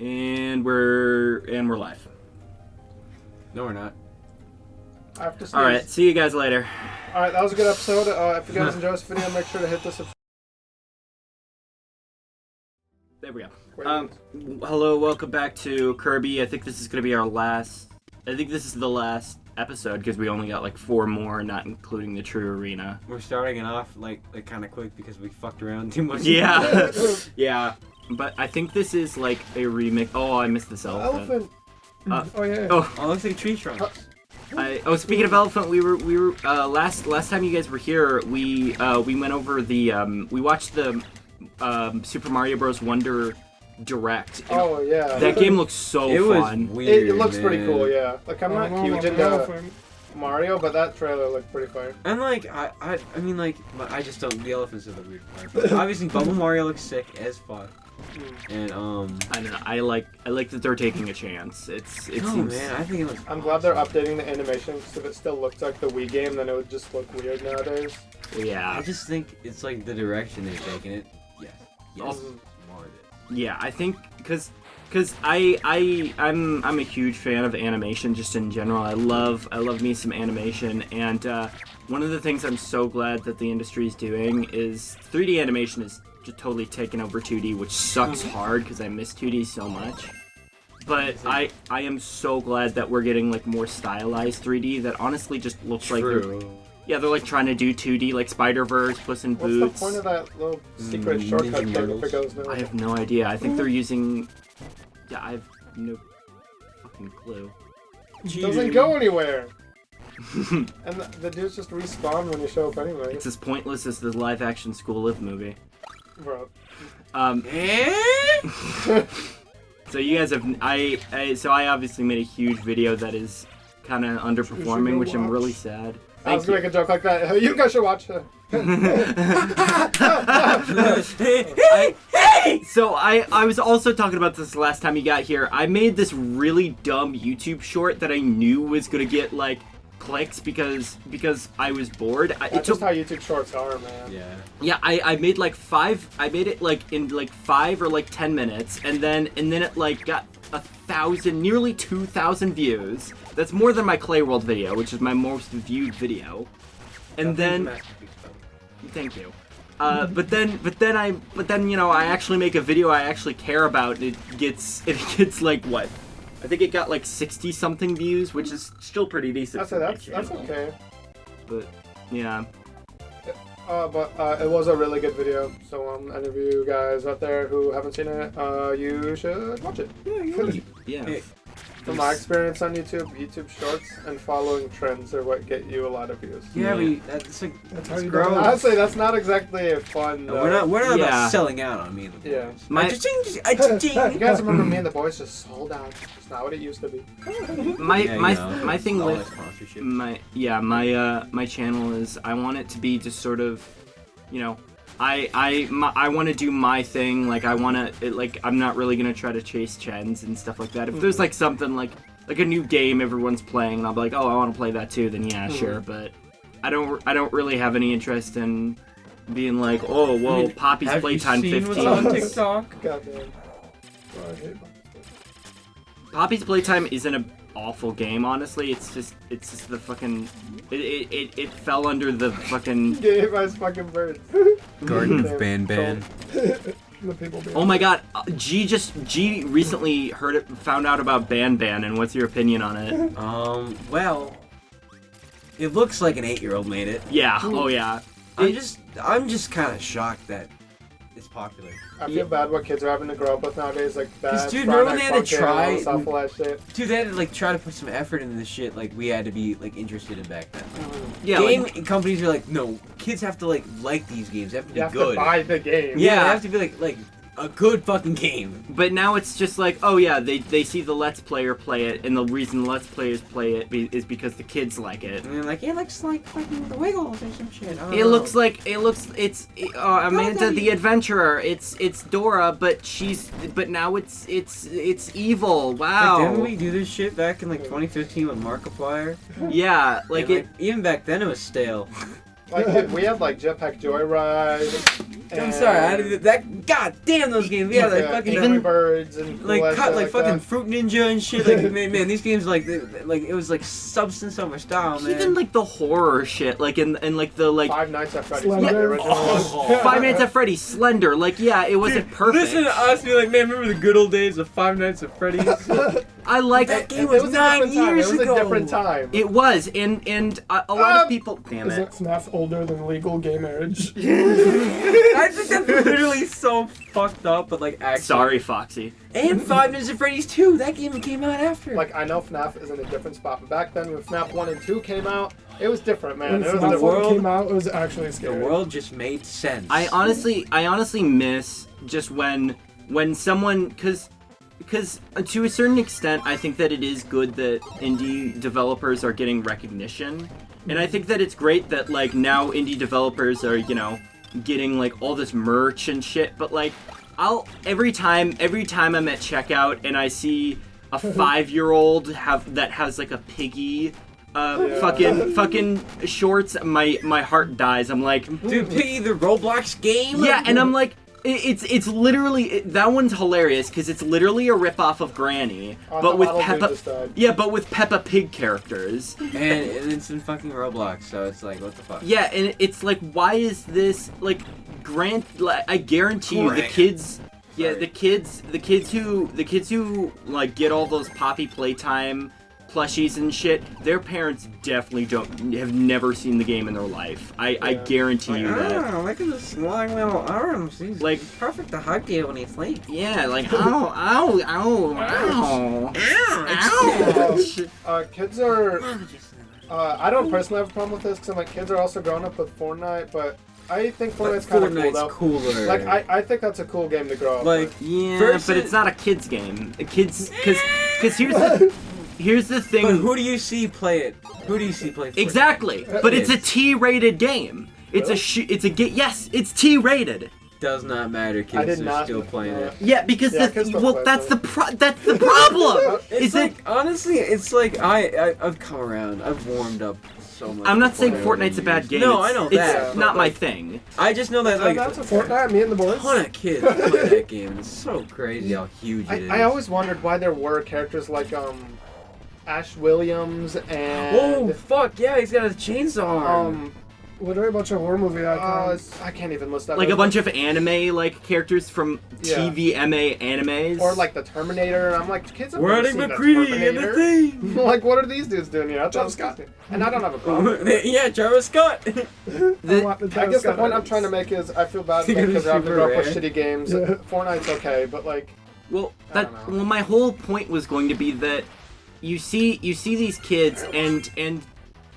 And we're live. No, we're not. I have to sneeze. All right, see you guys later. All right, that was a good episode. If you guys enjoyed this video, make sure to hit the subscribe. There we go. Hello, welcome back to Kirby. I think this is gonna be our last. I think this is the last episode because we only got like 4 more, not including the true arena. We're starting it off like kind of quick because we fucked around too much. Yeah, yeah. But I think this is like a remix. Oh, I missed this elephant. Oh yeah. Oh, Oh, it looks like a tree trunk. Speaking of elephant, we were last time you guys were here, we went over the we watched the Super Mario Bros. Wonder Direct. Oh yeah. That game looks so fun. Was weird, It looks pretty man. cool, yeah. Like I'm not huge into Mario, but that trailer looked pretty fun. And like I mean like I just don't. The elephants are the weird part. But obviously, Bubble Mario looks sick as fuck. And I don't know. I like that they're taking a chance. It seems. Man, I think it looks. I'm glad they're updating the animation because if it still looked like the Wii game, then it would just look weird nowadays. Yeah. I just think it's like the direction they're taking it. Yes. More of it. Yeah, I think because I'm a huge fan of animation just in general. I love me some animation, and one of the things I'm so glad that the industry is doing is 3D animation is just totally taken over 2D, which sucks hard because I miss 2D so much. But I am so glad that we're getting like more stylized 3D that honestly just looks like they're like trying to do 2D like Spider-Verse, Puss in Boots. What's the point of that little secret shortcut thing if it goes nowhere? I have no idea. I think they're using. Yeah, I have no fucking clue. It doesn't go anywhere. And the dudes just respawn when you show up anyway. It's as pointless as the live-action School Live movie. Bro. So you guys have so I obviously made a huge video that is kind of underperforming, which I'm really sad. I was gonna make a joke like that. You guys should watch it. So I was also talking about this last time you got here. I made this really dumb YouTube short that I knew was gonna get like clicks because I was bored. That's just how YouTube shorts are, man. Yeah. Yeah, I made like 5. I made it like in like 5 or like 10 minutes, and then it like got 1,000, nearly 2,000 views. That's more than my Clay World video, which is my most viewed video. And then, thank you. But then you know I actually make a video I actually care about. And it gets like what? I think it got like 60 something views, which is still pretty decent. That's okay. But yeah. But it was a really good video. So any of you guys out there who haven't seen it, you should watch it. Yeah. From my experience on YouTube Shorts and following trends are what get you a lot of views. Yeah, that's like That's how you do gross. it. Honestly, that's not exactly a fun. No, we're not about selling out on me. Yeah. You You guys remember Me and the Boys just sold out? It's not what it used to be. My thing with my channel is I want it to be just sort of, you know, I want to do my thing. Like I want to like I'm not really gonna try to chase trends and stuff like that. If there's like something like a new game everyone's playing, and I'll be like, oh, I want to play that too. Then yeah, sure. But I don't really have any interest in being like, oh, well, Poppy's Playtime 15. What's on TikTok? Goddamn. Oh, I hate Poppy's Playtime isn't an awful game, honestly. It's just the fucking it fell under the fucking Gave us fucking birds. Garden of Ban. Oh my god, G recently found out about Ban, and what's your opinion on it? Well, it looks like an 8-year-old made it. Yeah, oh yeah. I'm just kind of shocked that it's popular. I feel bad what kids are having to grow up with nowadays, like that. Dude, remember they had to try. Shit. Dude, they had to like try to put some effort into this shit. Like we had to be like interested in back then. Yeah, game companies are like, no, kids have to like these games. They have to be you have good. To buy the game. Yeah, they have to be like a good fucking game. But now it's just like, oh yeah, they see the Let's Player play it, and the reason Let's Players play it is because the kids like it. And they're like, it looks like fucking the Wiggles or some shit. It's Amanda the Adventurer. It's Dora, but now it's evil. Wow. Like, didn't we do this shit back in like 2015 with Markiplier? Yeah, even back then it was stale. Like we had like Jetpack Joyride. I'm sorry, that god damn those games. Yeah, like fucking Angry Birds and like cool cut shit like fucking that. Fruit Ninja and shit. Like man, these games like it was like substance over style, man. Even like the horror shit, like in like the like Five Nights at Freddy's. Slender. The original one. Five Nights at Freddy's, Slender. Like yeah, it wasn't perfect. Listen to us be like, man, remember the good old days of Five Nights at Freddy's? I like That game It was was a 9 different time. years It was ago. a different time. It was, and a lot of people. Damn Is it. it FNAF older than legal gay marriage? I think that's literally so fucked up, but like actually. Sorry, Foxy. And Five Nights at Freddy's 2, that game came out after. Like, I know FNAF is in a different spot, but back then when FNAF 1 and 2 came out, it was different, man. When It was FNAF different. 1 world- came out, it was actually the scary. world just made sense. I honestly miss just when someone because to a certain extent I think that it is good that indie developers are getting recognition, and I think that it's great that like now indie developers are getting like all this merch and shit, but like every time I'm at checkout and I see a 5-year-old that has like a piggy fucking shorts, my heart dies. I'm like, Dude, Piggy the Roblox game? yeah, and I'm like, it's literally that one's hilarious because it's literally a ripoff of Granny, Oh, but with the model dude Peppa. just died. Yeah, but with Peppa Pig characters. And it's in fucking Roblox, so it's like, what the fuck? Yeah, and it's like, why is this like I guarantee you the Grant. kids. Yeah, Sorry. the kids who like get all those Poppy Playtime plushies and shit, their parents definitely have never seen the game in their life. I Yeah. guarantee you that. look at the long little arms. He's Like- perfect to hug you when he sleeps. Yeah, like ow, ow, ow, ow, ouch. Kids are... I don't personally have a problem with this, because I'm like, kids are also growing up with Fortnite, but I think Fortnite's kind of cool, Fortnite's though. cooler. Like, I think that's a cool game to grow up Like, with. Yeah, Versus- but it's not a kids game. Because here's the thing. but who do you see play it? Who do you see play Fortnite? Exactly, but it's a T-rated game. Yes, it's T-rated. Does not matter. I Kids did are not still playing it. Yeah, because Yeah, kids don't play that's it. that's the problem. It's Is like, it? honestly, it's like I've come around. I've warmed up so much. I'm not to saying Fortnite Fortnite's a over bad the game. years. No, It's- I know it's that. but, not my like, thing. I just know that So like that's a a Fortnite, me and the boys. ton of kids play that game. It's so crazy how huge it is. I always wondered why there were characters like, Ash Williams and... Oh fuck yeah, he's got a chainsaw arm. Literally a bunch of horror movie icons. I can't even list that. Like a bunch of anime like characters from Yeah. TVMA animes. Or like the Terminator, and I'm like, kids have We're never adding seen the McCready and the Terminator. thing. Like, what are these dudes doing here? I thought it was Scott. And I don't have a problem. Yeah, Jarvis Scott. I want the I Travis guess the Scott point I'm items. trying to make is I feel bad You're gonna because be they're having to super grow up with rare. shitty games. Yeah. Fortnite's okay, but like, Well, I don't know. well, my whole point was going to be that you see these kids, and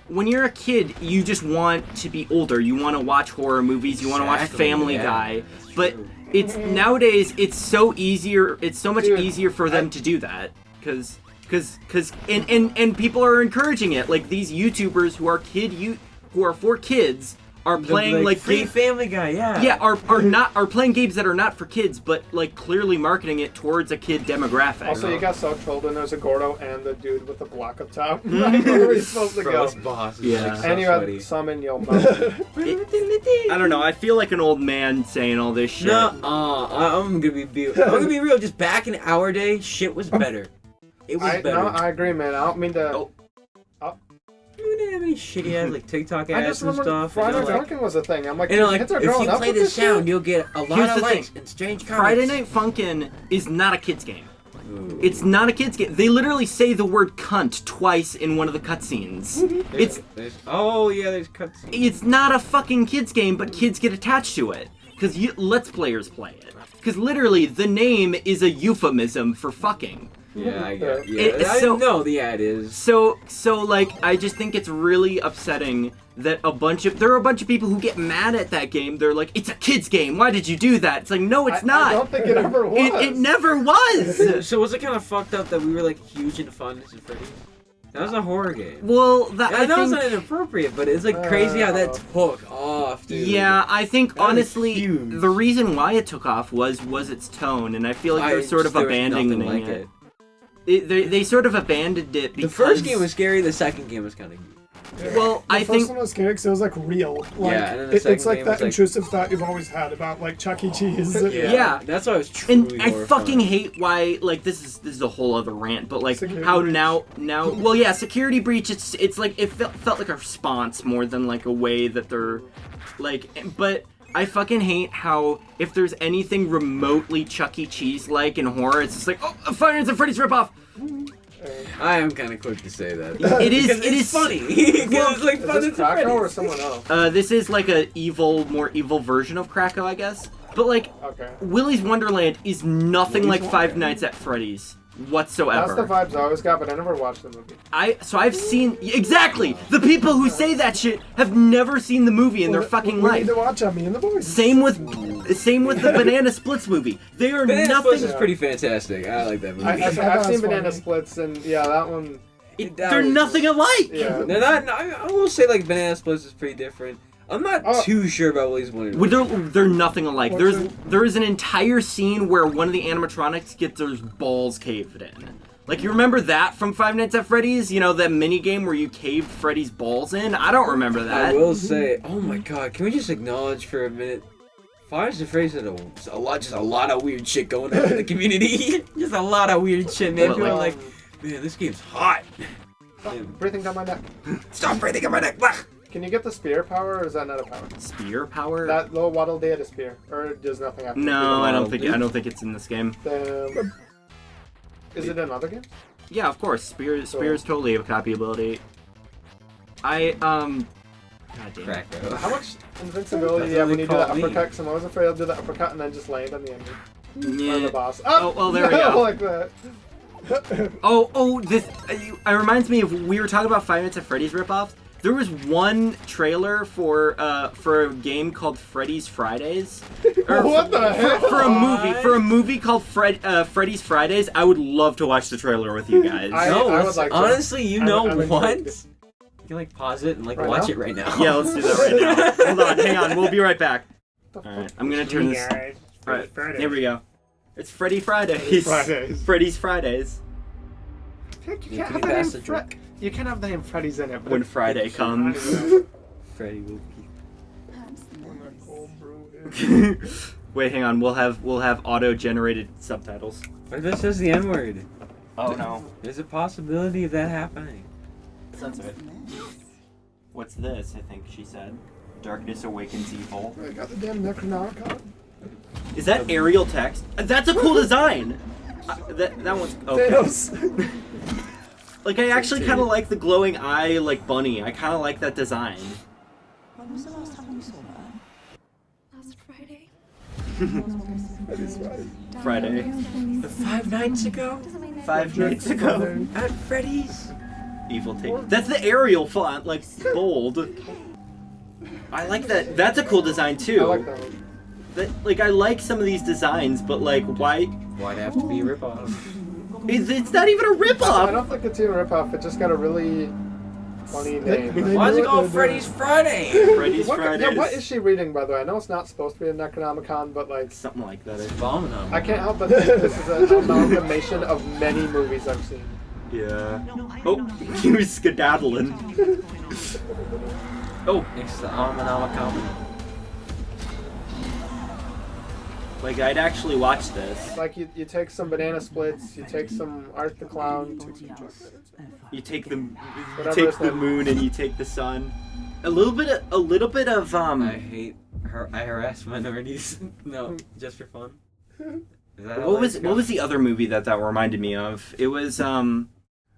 when you're a kid, you just want to be older. You want to watch horror movies. You want to watch Exactly, Family yeah, Guy. that's But true. it's nowadays it's so easier. It's so much Dude, easier for them to do that because and people are encouraging it. Like these YouTubers who are for kids are playing like free game- Family Guy, yeah. Yeah, are playing games that are not for kids, but like clearly marketing it towards a kid demographic. also you got so trolled when there's a Gordo and the dude with the block up top. Right where he's supposed to go. Bro, this boss is Yeah. like so And you sweaty. had some in your mouth. I don't know. I feel like an old man saying all this shit. No, I'm gonna be I'm gonna be real. Just back in our day, shit was better. It was better. No, I agree, man. I don't mean to. Oh. We didn't have any shitty ass like TikTok I ads just and remember stuff. Friday and, Night like, Funkin' was a thing. I'm like, and like, kids are if growing you up play with this this sound, shit? you'll get a lot Here's of the likes thing. and strange Friday comments. Night Funkin' is not a kid's game. Ooh. It's not a kid's game. They literally say the word cunt twice in one of the cutscenes. Oh yeah, there's cutscenes. It's not a fucking kid's game, but kids get attached to it. Because Let's Players play it. Because literally, the name is a euphemism for fucking. Yeah, I get. Yeah, It's I so- know the ad is. So like, I just think it's really upsetting that there are a bunch of people who get mad at that game. They're like, it's a kid's game. Why did you do that? It's like, no, it's not. I don't think it ever was. It never was. So was it kind of fucked up that we were like huge into Five Nights at Freddy's? That was a horror game. Well, that I I know it's think. not inappropriate, but it's like crazy how that took off, dude. Yeah, I think That was honestly, huge. the reason why it took off was its tone, and I feel like they're sort of there was abandoning nothing like it. They sort of abandoned it The because first game was scary. The second game was kind of. Well, The I first think one was scary because it was like real. Like, Yeah, and then the it's second like game that was, like- intrusive thought you've always had about like Chuck E. Cheese. Yeah. That's why I was truly and I horrifying. fucking hate why like this is a whole other rant, but like Security how breach. now well yeah, security breach it's like it felt like a response more than like a way that they're like, but I fucking hate how if there's anything remotely Chuck E. Cheese like in horror, it's just like, oh, a Five Nights at Freddy's ripoff. I am kind of quick to say that. It is Because it it's is funny. Because it's like Is fun this as Krakow or Freddy's. someone else? This is like a more evil version of Krakow, I guess. But like Okay. Willy's Wonderland is nothing Willy's like Five Wonderland. Nights at Freddy's That's whatsoever. the vibes I always got, but I never watched the movie. I've seen exactly the people who say that shit have never seen the movie in their fucking we life. need to watch on Me and the Boys. Same with the Banana Splits movie. They are Banana nothing. Splits is pretty fantastic. I like that movie. I've That's seen Banana funny. Splits, and yeah, that one. They're nothing alike. Yeah. They're not. I will say like Banana Splits is pretty different. I'm not Oh. too sure about Willy's Wonderland. Well, they're nothing alike. What's There is an entire scene where one of the animatronics gets their balls caved in. Like, you remember that from Five Nights at Freddy's? You know, that mini game where you caved Freddy's balls in? I don't remember I that. will say, oh my god, can we just acknowledge for a minute? Five Nights at Freddy's had a lot of weird shit going on in the community. Just a lot of weird shit, man. What, People are like- like, man, this game's hot. Breathing down my neck. Stop breathing on my neck. Blah. Can you get the spear power, or is that not a power? Spear power? That little Waddle Dee had a spear, or does nothing happen? No, I don't think it's in this game. Is it in other games? Yeah, of course. Spears totally have a copy ability. God damn. Krakow. How much invincibility That's do you have what when they you do that call me. uppercut? Because I'm always afraid I'll do that uppercut and then just land on the enemy. Or Yeah. the boss. Oh, well, there we no, go. like that. This it reminds me of we were talking about Five Nights at Freddy's ripoffs. There was one trailer for a game called Freddy's Fridays. What the heck? For a movie called Freddy's Fridays. I would love to watch the trailer with you guys. No, I would let's- like to. honestly, you know I'm what? intrigued. You can like pause it and like Right watch now? it right now. Yeah, let's do that right now. Hold on, hang on. We'll be right back. What the All right, fuck? I'm gonna turn this. Guys, All right, Friday. here we go. It's Freddy Fridays. Fridays. Freddy's Fridays. You Can can't we have the pass name the Fred. You can't have the name Freddy's in it. but When it's- Friday it's comes. Freddy will When the cold brew is- Wait, hang on. We'll have auto-generated subtitles. What if that says the N word? Oh no. There's a possibility of that happening. Censor it. What's this? I think she said. Darkness awakens evil. I got the damn Necronomicon. Is that aerial text? That's a cool design. That one's okay. Thanos. Like I actually kind of like the glowing eye, like bunny. I kind of like that design. When was the last time you saw her? Last Friday. That is right. Friday. 5 nights ago? 5 nights ago. At Freddy's? Evil take. That's the Arial font, like bold. I like that. That's a cool design too. I like that one. Like I like some of these designs, but like why? Why'd it have to be a ripoff? It's not even a I ripoff. don't think it's even a ripoff. It just got a really funny name. Why's it called Freddy's Friday? Freddy's Fridays. Yeah, what is she reading, by the way? I know it's not supposed to be a Necronomicon, but like, Something like that. Abominable. I can't help but think this is an amalgamation of many movies I've seen. Yeah. Oh, he was skedaddling. Oh, It's the Abominable. like I'd actually watch this. Like, you take some banana splits, you take some Art the Clown, You take the Whatever his name- moon and you take the sun. A little bit of I hate her. I harass minorities. No, just for fun. Is that how What life was the other movie that reminded me of? It was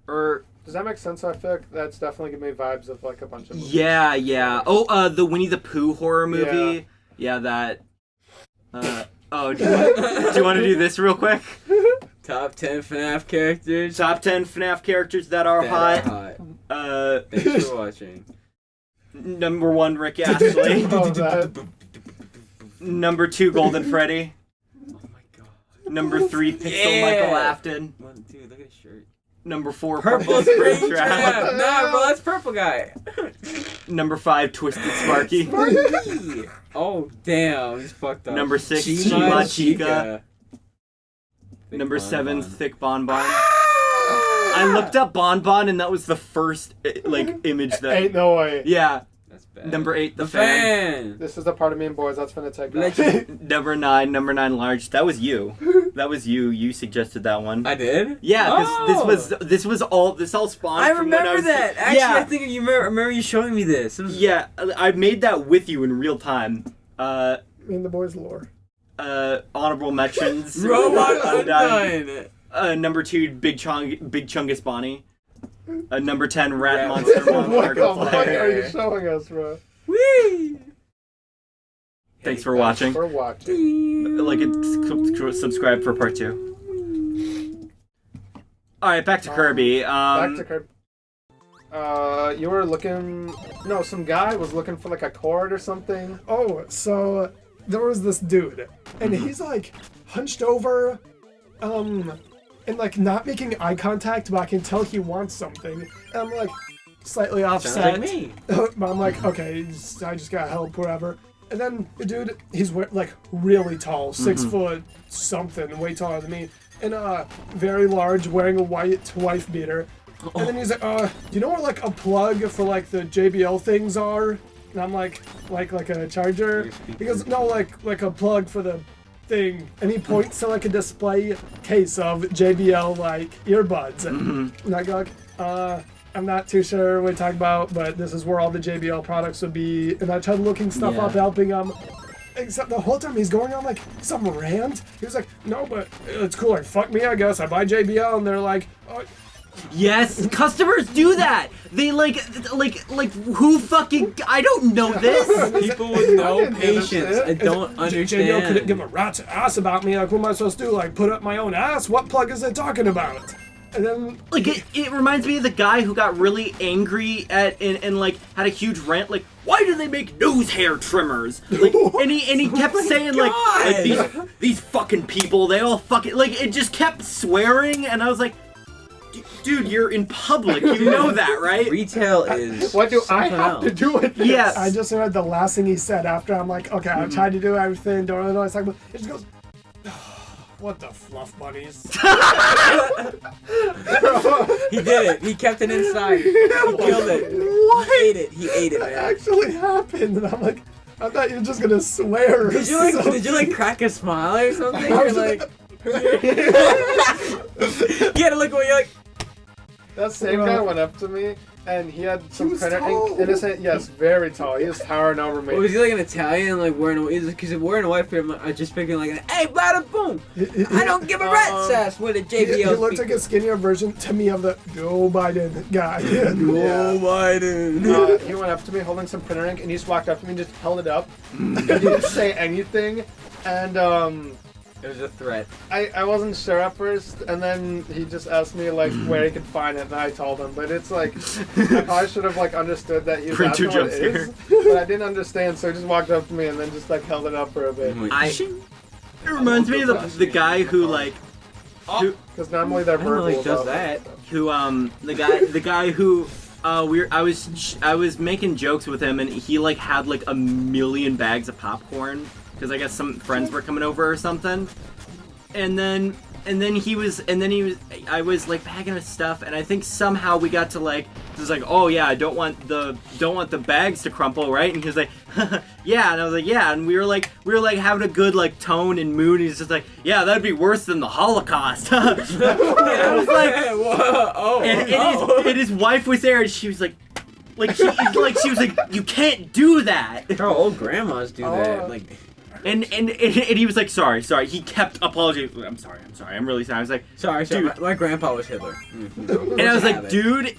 or Does that make sense? I feel like that's definitely giving me vibes of like a bunch of movies. yeah. Oh, the Winnie the Pooh horror movie. Yeah, that. Oh, do you want to do this real quick? Top 10 FNAF characters Top 10 FNAF characters that are that hot. are hot. Thanks for watching. Number 1, Rick Astley. Oh, that. Number 2, Golden Freddy. Oh my god. Number 3, Pixel Yeah. Michael Afton. Dude, look at his shirt. Number 4, Purple Springtrap. Springtrap! Nah, bro, that's purple guy. Number 5, Twisted Sparky. Oh, damn, he's fucked up. Number 6, Chima Chima Chica. Thick Number 7, Bonbon. Thick Bonbon. I looked up Bon Bon, and that was the first like image that. Ain't no way. Yeah. That's bad. Number 8, The fan. This is the part of me and boys that's gonna take Let off. Number 9 large. That was you. That was you. You suggested that one. I did. Yeah, Oh. this all spawned. I from when remember was, that. Actually, yeah, I think you remember you showing me this. It was, yeah. I made that with you in real time. Me and the boys lore. Honorable mentions. Robot Undyne. Undyne. Number 2, Big Chungus Bonnie. Number 10, Rat Monster What the fuck Markiplier. are you showing us, bro? Whee! Thanks for watching. For watching. Like and subscribe for part 2. All right, back to Kirby. Back to Kirby. You were looking. No, some guy was looking for like a cord or something. Oh, so there was this dude, and he's like hunched over, and like not making eye contact, but I can tell he wants something. And I'm like slightly offset. Sounds like me. But I'm like, okay, I just got help, whatever. And then the dude, he's like really tall, 6 foot something, way taller than me, and very large, wearing a white wife beater. And then he's like, do you know where like a plug for like the JBL things are? And I'm like a charger? He goes, no, like a plug for the thing. And he points to like a display case of JBL like earbuds. And I go like, I'm not too sure what you're talking about, but this is where all the JBL products would be. And I tried looking stuff up, helping him. Except the whole time he's going on like some rant. He was like, no, but it's cool. Like, fuck me, I guess. I buy JBL. And they're like, oh. Yes, customers do that. They like who fucking I don't know this. People with no didn't patience. understand. I don't understand. JBL couldn't give a rat's ass about me. Like, what am I supposed to do? Like, put up my own ass? What plug is it talking about? And then, Like it reminds me of the guy who got really angry at and like had a huge rant like, why do they make nose hair trimmers? Like, and he kept saying like these fucking people, they all fucking like it just kept swearing, and I was like, dude, you're in public, you know that, right? Retail is. What do I something have to else. do with this? Yes. I just heard the last thing he said after. I'm like, okay, I tried to do everything. Don't really know what I'm talking about. He just goes, what the fluff bunnies? He did it. He kept it inside. He killed it. What? He ate it. He ate it, That man. actually happened. And I'm like, I thought you were just gonna swear. Did you like crack a smile or something? I Or was like you had to look away. You're like, That same guy went up to me and he had some was printer tall. ink in his hand. Yes, very tall. He was towering over me. what was he like an Italian, like wearing a? Because he's wearing a white beard. I just picking like, hey, bada boom! I don't give a rat's ass with a JBL. He looked like speaker. a skinnier version to me of the Joe Biden guy. Oh, Biden. He went up to me holding some printer ink and he just walked up to me and just held it up. He didn't say anything. And It was a threat. I wasn't sure at first, and then he just asked me like where he could find it, and I told him. But it's like I probably should have like understood that he was Print asking two what it jokes is, but I didn't understand, so he just walked up to me and then just like held it up for a bit. It reminds me of the guy who like Because normally they're I don't know verbal. he does about that. who the guy who I was making jokes with him, and he like had like 1,000,000 bags of popcorn because I guess some friends were coming over or something, and then I was like packing his stuff, and I think somehow we got to like, it was like, oh yeah, I don't want the bags to crumple, right? And he was like, yeah, and I was like, yeah, and we were like having a good like tone and mood, and he's just like, yeah, that'd be worse than the Holocaust. And I was like, Whoa, and his wife was there, and she was like she was like, you can't do that. How old grandmas do that? Like, And he was like, sorry. He kept apologizing. I'm sorry. I'm really sorry. I was like, sorry, dude. my grandpa was Hitler. And I was like, dude,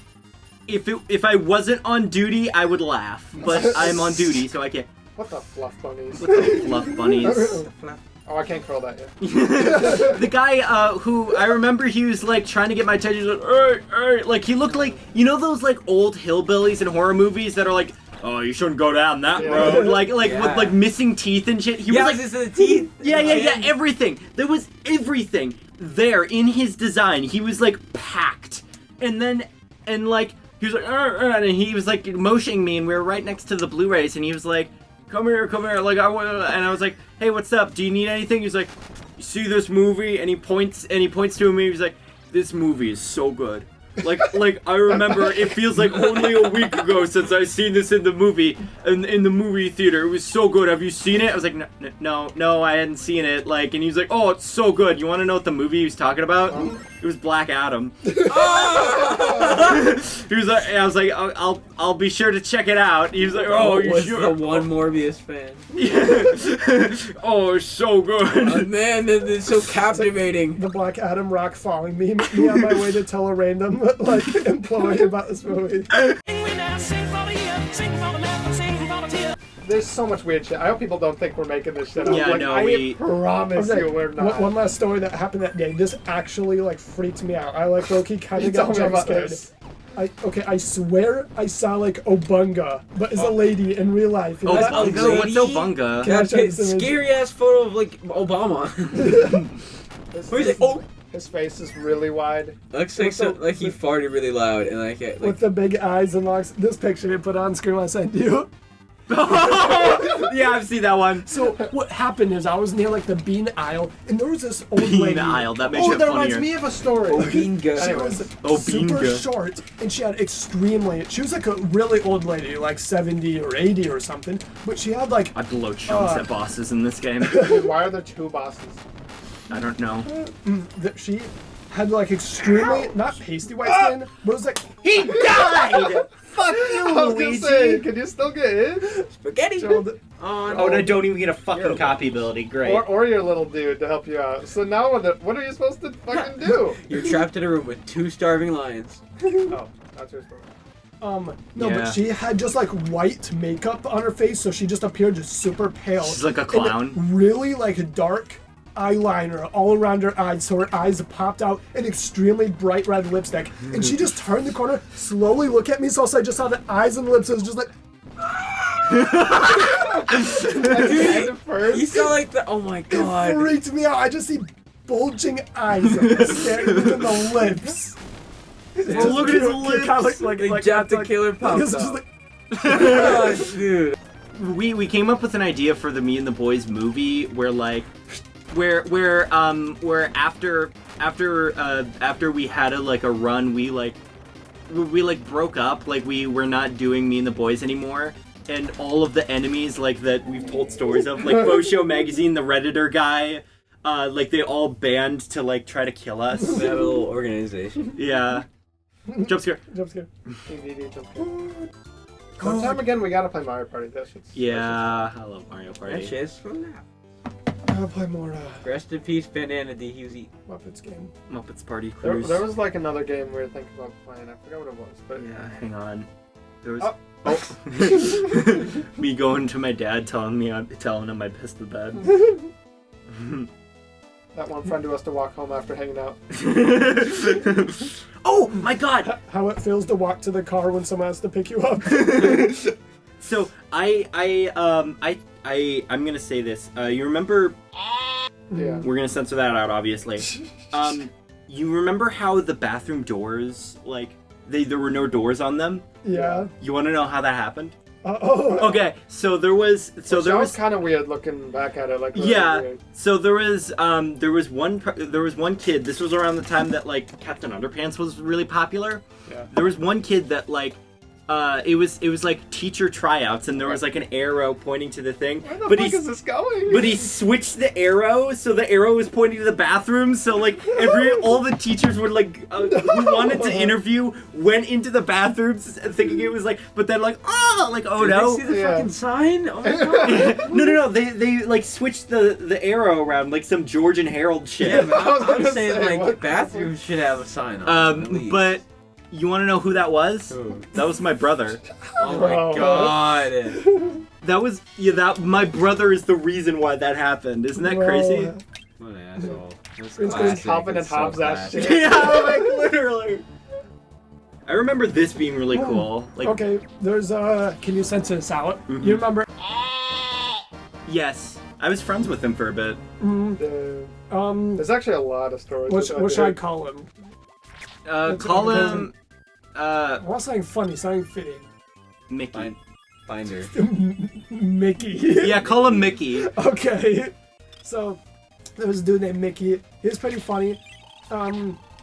if I wasn't on duty, I would laugh. But I'm on duty, so I can't. What the fluff bunnies? What the fluff bunnies? Oh, I can't curl that yet. The guy who I remember, he was like trying to get my attention. He was like, "Hey." Like he looked like, you know those like old hillbillies in horror movies that are like, oh, you shouldn't go down that road. Like Yeah. with like missing teeth and shit. He was like, this is the teeth. yeah, everything. There was everything there in his design. He was like packed, and like he was like, and he was like motioning me, and we were right next to the Blu-rays, and he was like, come here, like I want, and I was like, hey, what's up? Do you need anything? He's like, you see this movie? And he points to me. He's like, this movie is so good. Like I remember it feels like only a week ago since I seen this in the movie, in the movie theater. It was so good. Have you seen it? I was like, no, I hadn't seen it. Like, and he was like, oh, it's so good. You want to know what the movie he was talking about? It was Black Adam. He was like, I was like, I'll be sure to check it out. He was like, oh, you was sure? the one Morbius fan. Yeah. Oh, it's so good. Oh, man, it's so captivating. The Black Adam rock following me on my way to tell a random like employee about this movie. There's so much weird shit. I hope people don't think we're making this shit up. Yeah, like, no, I promise Okay, you we're not. One last story that happened that day. This actually like freaked me out. I like low-key kind You of got told me jump about scared. this. I swear I saw like Obunga, but it's a lady in real life. You know that? Obunga? What's Obunga? Can I show you some Scary ass photo of like Obama. Where's it? Oh, His face is really wide. looks like like he farted really loud and like with the big eyes and locks. This picture you put on screen I sent you. Yeah, I've seen that one. So what happened is I was near like the bean aisle, and there was this old lady. Bean aisle. That makes Oh, it that funnier. reminds me of a story. Obinga. She Anyways. was super Obinga. short, and she had she was like a really old lady, like 70 or 80 or something, but she had like, I blow chunks at bosses in this game. Dude, why are there two bosses? I don't know. she had like extremely, not pasty white skin, but it was like, He died! Fuck you, I was gonna say, can you still get in? Spaghetti. so Oh, Oh, and I don't even get a fucking copy ability. Great. Or your little dude to help you out. So now what are you supposed to fucking do? You're trapped in a room with 2 starving lions. Oh, that's your story. no, Yeah. but she had just like white makeup on her face, so she just appeared just super pale. She's like a And clown. really like dark eyeliner all around her eyes, so her eyes popped out, and extremely bright red lipstick. And she just turned the corner, slowly looked at me, so I just saw the eyes and lips. It was just like, At first, You saw like the. Oh my it god. freaked me out. I just see bulging eyes staring within the lips. Oh, look at his lips. Like Jack the Killer popped It's just out. like, Oh, dude. We came up with an idea for the Me and the Boys movie where like where after we had a run we broke up, like we were not doing Me and the Boys anymore, and all of the enemies like that we've told stories of, like Fosho Magazine, the Redditor guy, like they all banned to like try to kill us. We have a little organization. Yeah. Jump scare. jump scare. DVD jump scare. Sometime again, we gotta play Mario Party. That shit's Yeah, I love Mario That Party. shit's from now. I'll play more Rest in peace, Bandana D. Hughesy. Muppets game. Muppets Party There, Cruise. there was like another game we were thinking about playing. I forgot what it was, but Yeah, hang on. There was. Oh. Oh. Me going to my dad, telling him I pissed the bed. that one friend who has to walk home after hanging out. Oh my god! How it feels to walk to the car when someone has to pick you up. So I'm gonna say this. You remember? Yeah. We're gonna censor that out, obviously. You remember how the bathroom doors, like, there were no doors on them? Yeah. You want to know how that happened? Oh. Okay, so there was kind of weird looking back at it. Like really yeah. weird. So there was one kid. This was around the time that like Captain Underpants was really popular. Yeah. There was one kid that like it was like teacher tryouts, and there was like an arrow pointing to the thing. Where the but fuck he is this going? but he switched the arrow, so the arrow was pointing to the bathroom. So like all the teachers would like who wanted to interview went into the bathrooms thinking it was like, but then like oh Did no. they see the Yeah. fucking sign? Oh my god. No. They like switched the arrow around like some George and Harold shit. Yeah, but I was I'm gonna saying say, what like the bathrooms should have a sign on. at least. But you want to know who that was? Who? That was my brother. Oh my Oh. god. That was that my brother is the reason why that happened. Isn't that crazy? What an asshole. That's It's classic. Calvin and It's so Hobbes ass classic. shit. Yeah, like literally. I remember this being really cool. Like Okay, there's can you censor this out? Mhm. You remember yes, I was friends with him for a bit. There's actually a lot of stories. what should I call him? Call him I want something funny, something fitting. Mickey. Binder. Mickey. Yeah, call him Mickey. Okay. So there was a dude named Mickey. He was pretty funny.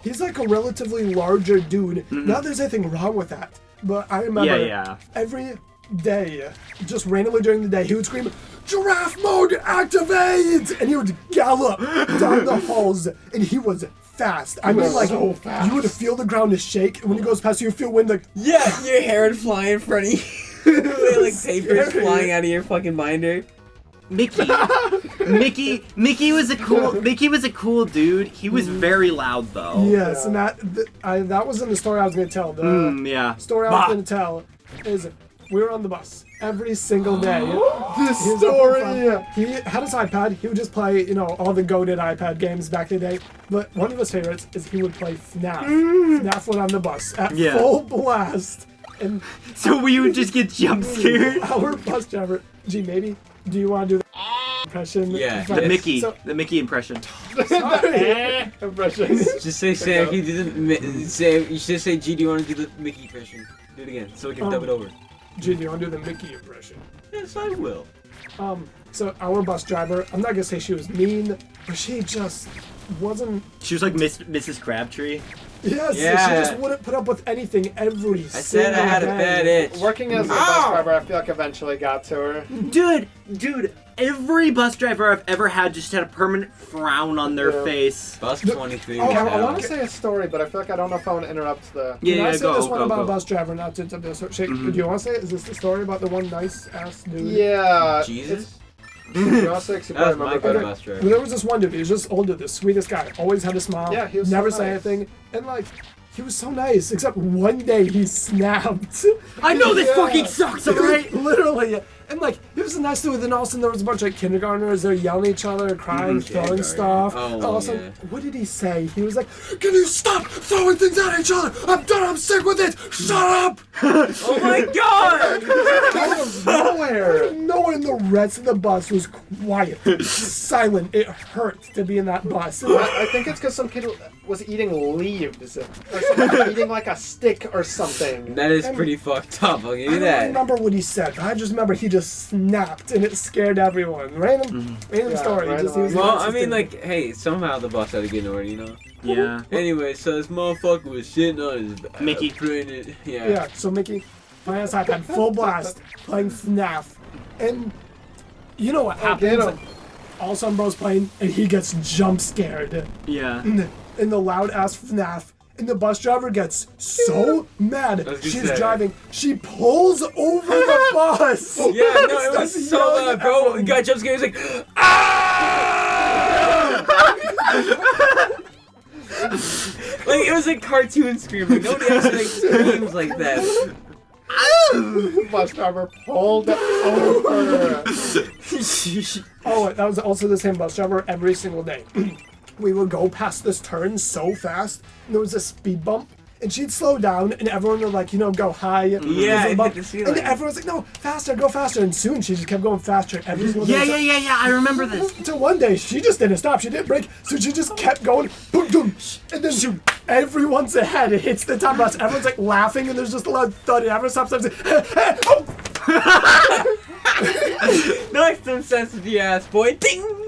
he's like a relatively larger dude. Not that there's anything wrong with that, but I remember every day, just randomly during the day, he would scream, "Giraffe mode activate!" And he would gallop down the halls, and he was fast. I mean, like, so fast. you would feel the ground to shake, and when he goes past you, you feel wind like, Yeah, your hair would fly in front of you. Like papers Scary. flying out of your fucking binder. Mickey was a cool dude. He was very loud though. yes, and that wasn't the story I was going to tell. The Yeah. story I was going to tell is we were on the bus every single day. This He was story. He had his iPad. He would just play, all the goated iPad games back in the day. But one of his favorites is he would play FNAF. FNAF went on the bus at full blast. And So we would just get jump scared. our bus driver, maybe, do you want to do the impression? Yeah, The Mickey, So, the Mickey impression. sorry. Impressions. Just say, Sam, can you do the Sam? You should say, G, do you want to do the Mickey impression? Do it again, so we can dub it over. Do you want to do the Mickey impression? Yes, I will. So our bus driver, I'm not going to say she was mean, but she just wasn't... She was like Mrs. Crabtree. Yes, Yeah. she just wouldn't put up with anything every I said I had a bad itch. Working as a bus driver, I feel like eventually got to her. Dude, every bus driver I've ever had just had a permanent frown on their face. Bus 23. Oh, I now. want to say a story, but I feel like I don't know if I want to interrupt the. Yeah, Can I yeah, say go, this one go, about go. a bus driver, not to interrupt this? Do you want to say it? Is this the story about the one nice ass dude? Yeah. Jesus? You want to say? 'Cause you That was probably my remember kind of better. bus driver. Well, there was this one dude, he was just older, the sweetest guy, always had a smile, Yeah, he was never so say nice. anything, and like, he was so nice, except one day he snapped. I know this Yeah. fucking sucks, alright? Literally. And like, he was a nice dude, and all of a sudden there was a bunch of like, kindergartners, they're yelling at each other, crying, throwing stuff. Oh, And all of a sudden, yeah. what did he say? He was like, "Can you stop throwing things at each other? I'm done, I'm sick with it! Shut up!" Oh my god! Out of nowhere. No one in the rest of the bus was quiet, silent. It hurt to be in that bus. And, like, I think it's because some kid was eating leaves, or something, eating like a stick or something. That is pretty fucked up, I'll give I you don't that. remember what he said, but I just remember he just snapped and it scared everyone. Random Yeah, story. random. Just, he was Well, I consistent. mean, like, hey, somehow the bus had to get in order, you know? Yeah. Anyway, so this motherfucker was sitting on his Mickey. putting it, Yeah, so Mickey, playing his iPad, full blast, playing FNAF. And you know what happens? get him. Like, all of a sudden, bro's playing, and he gets jump scared Yeah. in the loud ass FNAF. And the bus driver gets so mad. was gonna She's say. driving. She pulls over the bus. Yeah, no, it was Starts so yelling loud, at bro. everyone. The guy jump scared, he was like, ah! Like, it was like cartoon screaming. Nobody actually like screams like that. Bus driver pulled over. Oh, that was also the same bus driver every single day. We would go past this turn so fast, and there was a speed bump, and she'd slow down, and everyone would like, go high. Yeah, There's a it bump, hit the ceiling. and everyone's like, "No, faster, go faster!" And soon she just kept going faster every single Yeah, day. yeah. I remember this. Until one day she just didn't stop. She didn't brake, so she just kept going, boom, boom, and then everyone's ahead. It hits the top bus. Everyone's like laughing, and there's just a loud thud. And everyone stops. And oh! Nice some sense with the ass, boy. Ding!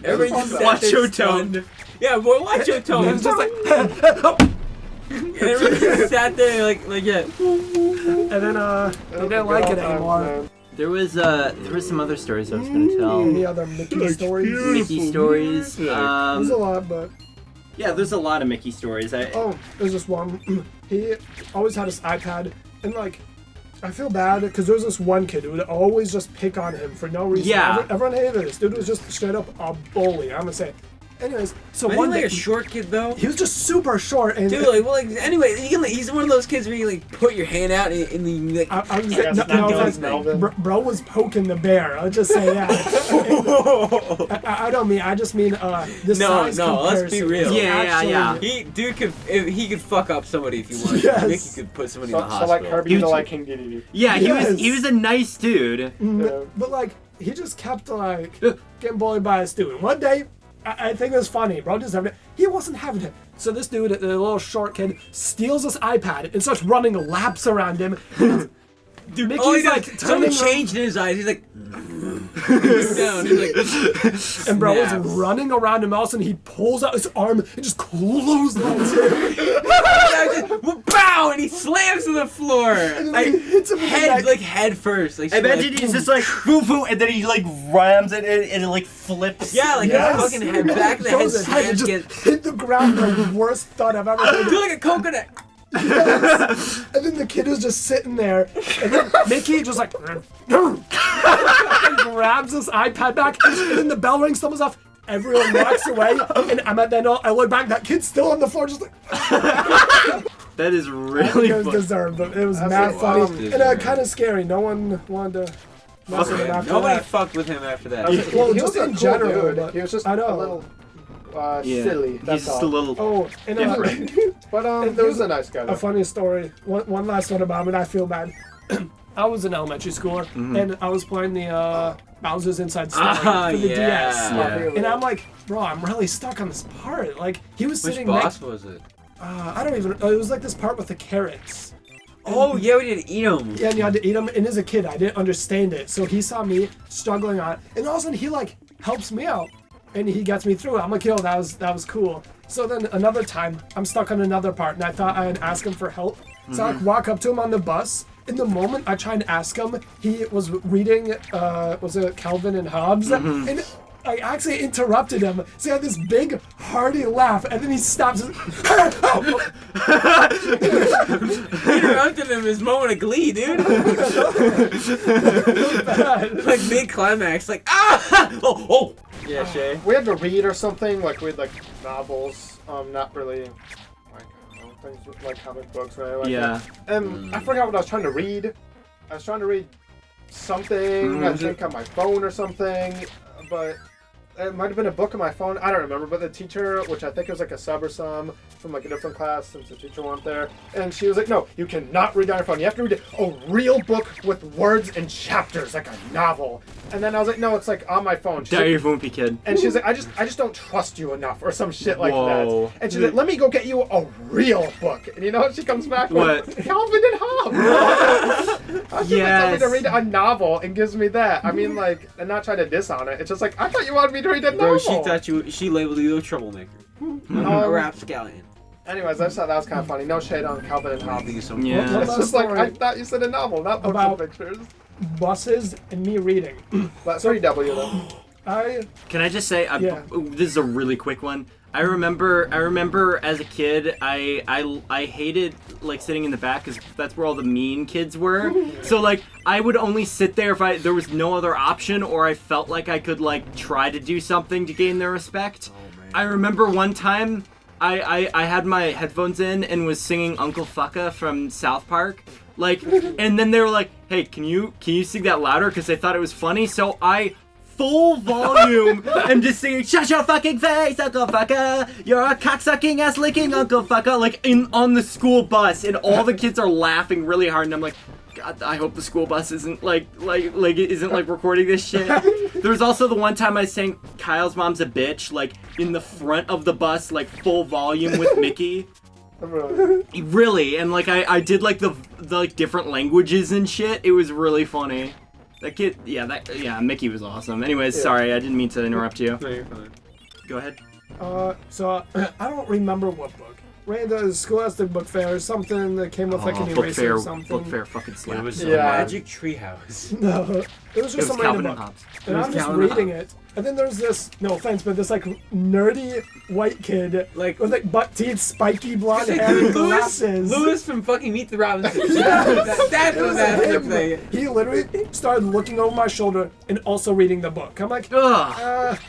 Everybody just sat Watch there your stunned. tone. Yeah, boy, watch your And tone. it's just like, And everybody just sat there like yeah. and then they didn't like it anymore. There was some other stories I was gonna tell. Any other Mickey stories? Mickey stories. There's a lot, but Yeah, there's a lot of Mickey stories. there's this one. He always had his iPad, and like, I feel bad because there was this one kid who would always just pick on him for no reason. Yeah. Everyone hated this. Dude was just straight up a bully. I'm gonna say. Anyways, so Wasn't he one like day a short kid though? he was just super short, and Dude, like, well, like, anyway, he's one of those kids where you like put your hand out and you like. I was guess no, not no doing offense, Melvin. bro was poking the bear. I'll just say that. I don't mean. I just mean the size no, let's be comparison. real. He Yeah, actually- yeah. He could fuck up somebody if he wanted. Yes. Mickey could put somebody in the So hospital. like Kirby to like King Dedede. Yeah, Yes. he was a nice dude. Yeah. But like, he just kept like getting bullied by a student. One day, I think it was funny, bro. Just having it. He wasn't having it. So this dude, the little short kid, steals his iPad and starts running laps around him. Dude, Mickey's like someone turning changed in his eyes. He's like, he's down. He's like, and bro was snaps. running around him. All of a sudden, he pulls out his arm and just clotheslines him. Bow! And he slams to the floor. Like, he hits him with the neck. head first. Like, Imagine he's just like boo boo, and then he like rams it and it like flips. yeah, like Yes. his fucking head back of the head Goes ahead and smash just gets. hit the ground. The worst thought I've ever heard. Do like a coconut. Yes. And then the kid is just sitting there, and then Mickey just like and grabs his iPad back, and then the bell rings, someone's off. Everyone walks away, and I'm at that. I look back, that kid's still on the floor, just like. That is really It was funny. deserved, but it was That's mad what funny was and deserved. kind of scary. No one wanted to mess with him after Nobody that. fucked with him after that. Well, he just was a in cool general, dude. but He was just I know. a little Yeah. silly. He's That's just all. a little. Oh, and Different. But And he there was was a nice guy. a Though. funny story. One last one about him, and I feel bad. I was in elementary school, and I was playing the Bowser's Inside Story Ah, for the yeah. DS. Yeah. And I'm like, bro, I'm really stuck on this part. Like, he was Which sitting boss next. was it? I don't even. It was like this part with the carrots. Oh yeah, we did eat him. Yeah, and you had to eat them. And as a kid, I didn't understand it. So he saw me struggling on it, and all of a sudden he like helps me out, and he gets me through it. I'm like, yo, that was cool. So then another time, I'm stuck on another part, and I thought I'd ask him for help. So I walk up to him on the bus. In the moment I try and ask him, he was reading, was it Calvin and Hobbes? And I actually interrupted him. So he had this big, hearty laugh, and then he stops. Interrupted him his moment of glee, dude. Like mid climax, like oh. Yeah, Shay. We had to read or something. Like we had like novels. Not really. Like I don't know, things with, like comic books or anything like Yeah. that. And I forgot what I was trying to read. I was trying to read something. I think on my phone or something, but. It might have been a book on my phone. I don't remember. But the teacher, which I think was like a sub or some from like a different class since the teacher wasn't there, and she was like, "No, you cannot read on your phone. You have to read a real book with words and chapters, like a novel." And then I was like, "No, it's like on my phone." She's Diary like, of a Wimpy Kid. and she's like, I just don't trust you enough," or some shit like Whoa. that. And she's like, "Let me go get you a real book." And you know what she comes back What? with? Calvin and Hobbes. She tells me to read a novel and gives me that. I mean, like, and not trying to diss on it. It's just like, I thought you wanted me to read a novel. Bro, she thought she labeled you a troublemaker. A rapscallion. Anyways, I just thought that was kind of funny. No shade on Calvin and Hobbes. Yeah. One It's last just like, story I thought you said a novel, not books About- and pictures. buses and me reading. But 3W though. Can I just say, Yeah. this is a really quick one. I remember as a kid, I hated like sitting in the back because that's where all the mean kids were. So like I would only sit there if there was no other option, or I felt like I could like try to do something to gain their respect. I remember one time I had my headphones in and was singing Uncle Fucka from South Park. Like, and then they were like, "Hey, can you sing that louder?" Because they thought it was funny. So I full volume and just singing, "Shut your fucking face, Uncle Fucker! You're a cocksucking ass licking Uncle Fucker!" Like on the school bus, and all the kids are laughing really hard, and I'm like, God, I hope the school bus isn't isn't recording this shit. There was also the one time I sang "Kyle's Mom's a Bitch" like in the front of the bus, like full volume with Mickey. Really, and like I did like the like different languages and shit. It was really funny. That kid, Mickey was awesome. Anyways, sorry, I didn't mean to interrupt you. No, you're fine. Go ahead. So I don't remember what book. Ran the Scholastic Book Fair or something that came with like an Book eraser Fair, or something. Book Fair fucking It slaps. was Yeah. the Magic Treehouse. No, it was just It was some Calvin random and book. Hobbes. And It was I'm just Calvin and reading it. And then there's this, no offense, but this like nerdy white kid Like- with like butt teeth, spiky blonde hair, and glasses. Lewis from fucking Meet the Robinsons. Yes. That's It what was that's him. thing. He literally started looking over my shoulder and also reading the book. I'm like, Ugh.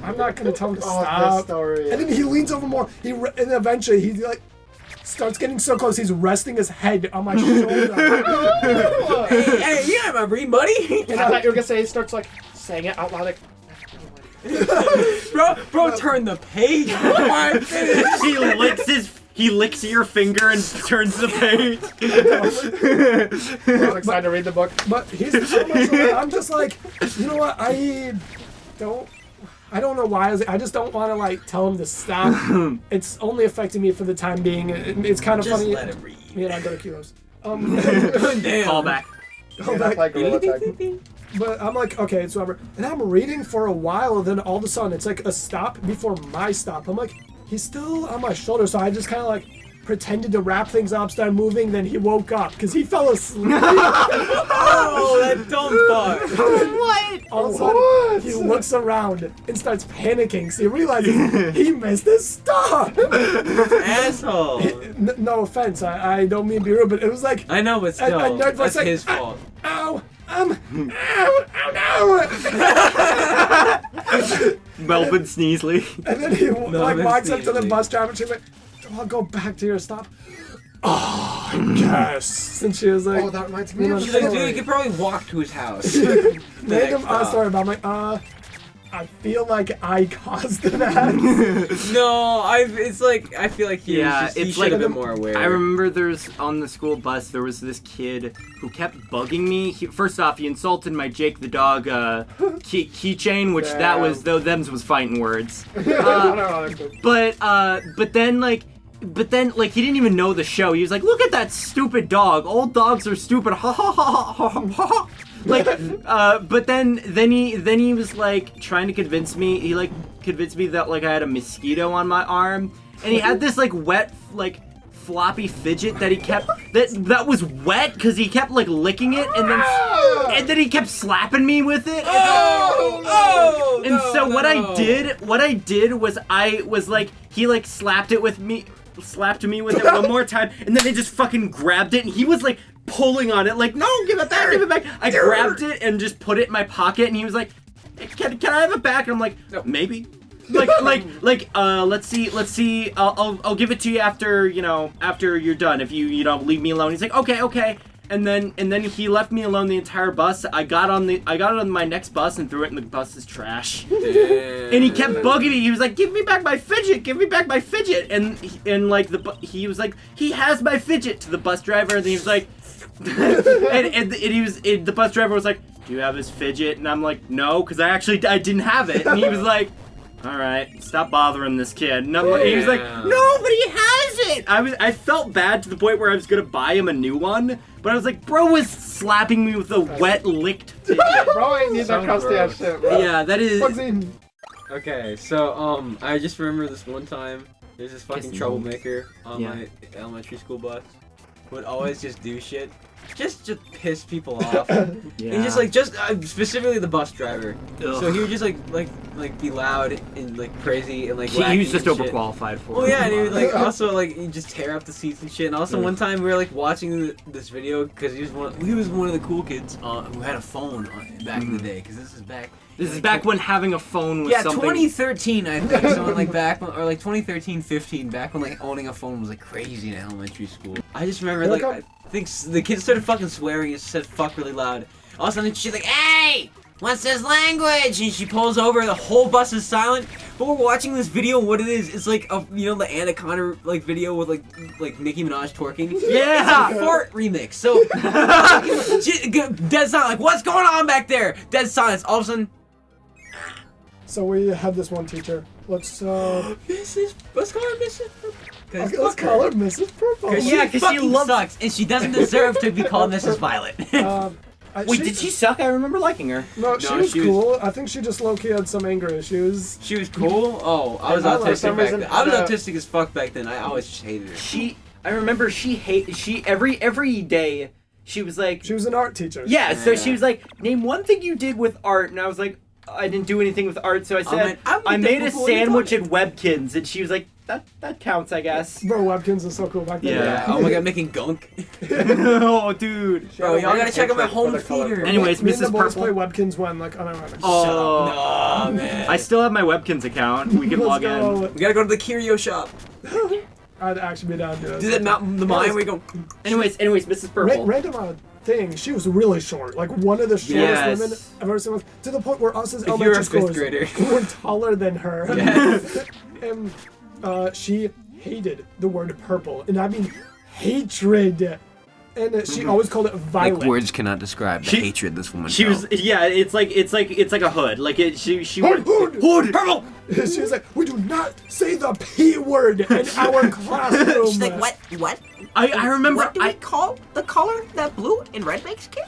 I'm not gonna tell him to Oh, stop. this story. And then he leans over more. And eventually he like starts getting so close. He's resting his head on my shoulder. Hey, you got my breed, buddy. I thought you were gonna say he starts like saying it out loud like. Bro, turn the page before I finish. He licks your finger and turns the page. I was excited to read the book. But he's so much older. I'm just like, you know what? I don't know why. I just don't want to like tell him to stop. It's only affecting me for the time being. It's kind of Just funny. let him read. Yeah, I go to kilos. Damn. Call back. I'm And I like, play Gorilla Tag. but I'm like, okay, it's whatever. And I'm reading for a while, and then all of a sudden, it's like a stop before my stop. I'm like, he's still on my shoulder, so I just kind of like pretended to wrap things up, started moving, then he woke up because he fell asleep. Oh, that dumb fuck. What? All of a sudden, he looks around and starts panicking, so he realizes he missed his stop. Asshole. No offense, I don't mean to be rude, but it was like, I know, but still, nerd voice that's like, his fault. ow, ow, no. Melvin Sneasley. And then he like that's walks up to the easy. bus driver and she's like, I'll go back to your stop. Oh, yes. And she was like, Oh, that reminds me of She's a like, dude, you story. could probably walk to his house. random stop. story about, I'm like, I feel like I caused that. No, it's like, I feel like he It's should have like- been more aware. I remember on the school bus, there was this kid who kept bugging me. First off, he insulted my Jake the dog keychain, which that was, though, them's was fighting words. I don't know. But then he didn't even know the show. He was like, "Look at that stupid dog. Old dogs are stupid." Ha ha ha ha ha ha. Like, but then he was like trying to convince me. He like convinced me that like I had a mosquito on my arm, and he had this like wet like floppy fidget that he kept that was wet because he kept like licking it, and then he kept slapping me with it. And so what I did was I was like, he like slapped me with it one more time, and then I just fucking grabbed it, and he was like pulling on it, like, no, give it back. I grabbed it and just put it in my pocket, and he was like, can I have it back? And I'm like, no, maybe. Let's see. I'll give it to you after you're done. If you don't leave me alone. He's like, okay. And then he left me alone the entire bus. I got on my next bus and threw it in the bus's trash. And he kept bugging me. He was like, "Give me back my fidget! Give me back my fidget!" And like he was like, "He has my fidget" to the bus driver, and he was like, and the bus driver was like, "Do you have his fidget?" And I'm like, "No, because I didn't have it." And he was like, "All right, stop bothering this kid." And he was like, "No, but he has it." I felt bad to the point where I was gonna buy him a new one, but I was like, bro was slapping me with a wet licked fidget. Bro, I need that crusty ass shit, bro. Yeah, that is. Bugsy. Okay, so I just remember this one time. There's this fucking Kissing troublemaker on Yeah. my elementary school bus. Would always just do shit, just to piss people off. Yeah. And just specifically the bus driver. So he would just like be loud and like crazy and like. He wacky was just and shit. overqualified for it. Oh yeah, and he would like also like he'd just tear up the seats and shit. And also one time we were like watching this video because he was one of the cool kids who had a phone back in the day. Because this is back. This is back when having a phone was Yeah, something. 2013, I think. So like back when, or like 2013, 15, back when like owning a phone was like crazy in elementary school. I just remember like I think the kids started fucking swearing and said fuck really loud. All of a sudden she's like, "Hey, what's this language?" And she pulls over. The whole bus is silent. But we're watching this video. What it is? It's like the Anaconda like video with like Nicki Minaj twerking. Yeah. It's a fart remix. So dead silent. Like, what's going on back there? Dead silence. All of a sudden. So we have this one teacher. Let's call her Let's call her Mrs. Purple. let's call her Mrs. Purple. Yeah, 'cause she fucking loves- sucks, and she doesn't deserve to be called Mrs. Violet. Wait, did she suck? I remember liking her. No, she was cool. I think she just low-key had some anger issues. She was cool. Oh, I was I don't know, for autistic some back reason, then. I was autistic as fuck back then. I always just hated her. I remember she every day she was like. She was an art teacher. Yeah, so she was like, "Name one thing you did with art," and I was like, "I didn't do anything with art." So I said, "I made a sandwich in Webkins," and she was like, "That counts, I guess." Bro, Webkins is so cool back then. Yeah. Oh my god, making gunk. Oh, dude. Bro, y'all gotta check out my home theater. Anyways, Me and the Mrs. boys Purple. play Webkins when, like, unironically. Oh, No, man. I still have my Webkins account. We can log in. We gotta go to the curio shop. I'd actually be down to Do that mountain, the mine where we go. Anyways, Mrs. Purple. Random thing, she was really short. Like, one of the shortest Yes. women I've ever seen. To the point where us as you're a elementary fifth schoolers grader. were taller than her. Yes. And she hated the word purple. And I mean hatred. And she always called it violet. Like words cannot describe the hatred this woman She was, felt. yeah. It's like a hood. Like she Hood! hood purple. She was like, we do not say the P word in our classroom. She's like, what? I remember What do we call the color that blue and red makes, kid?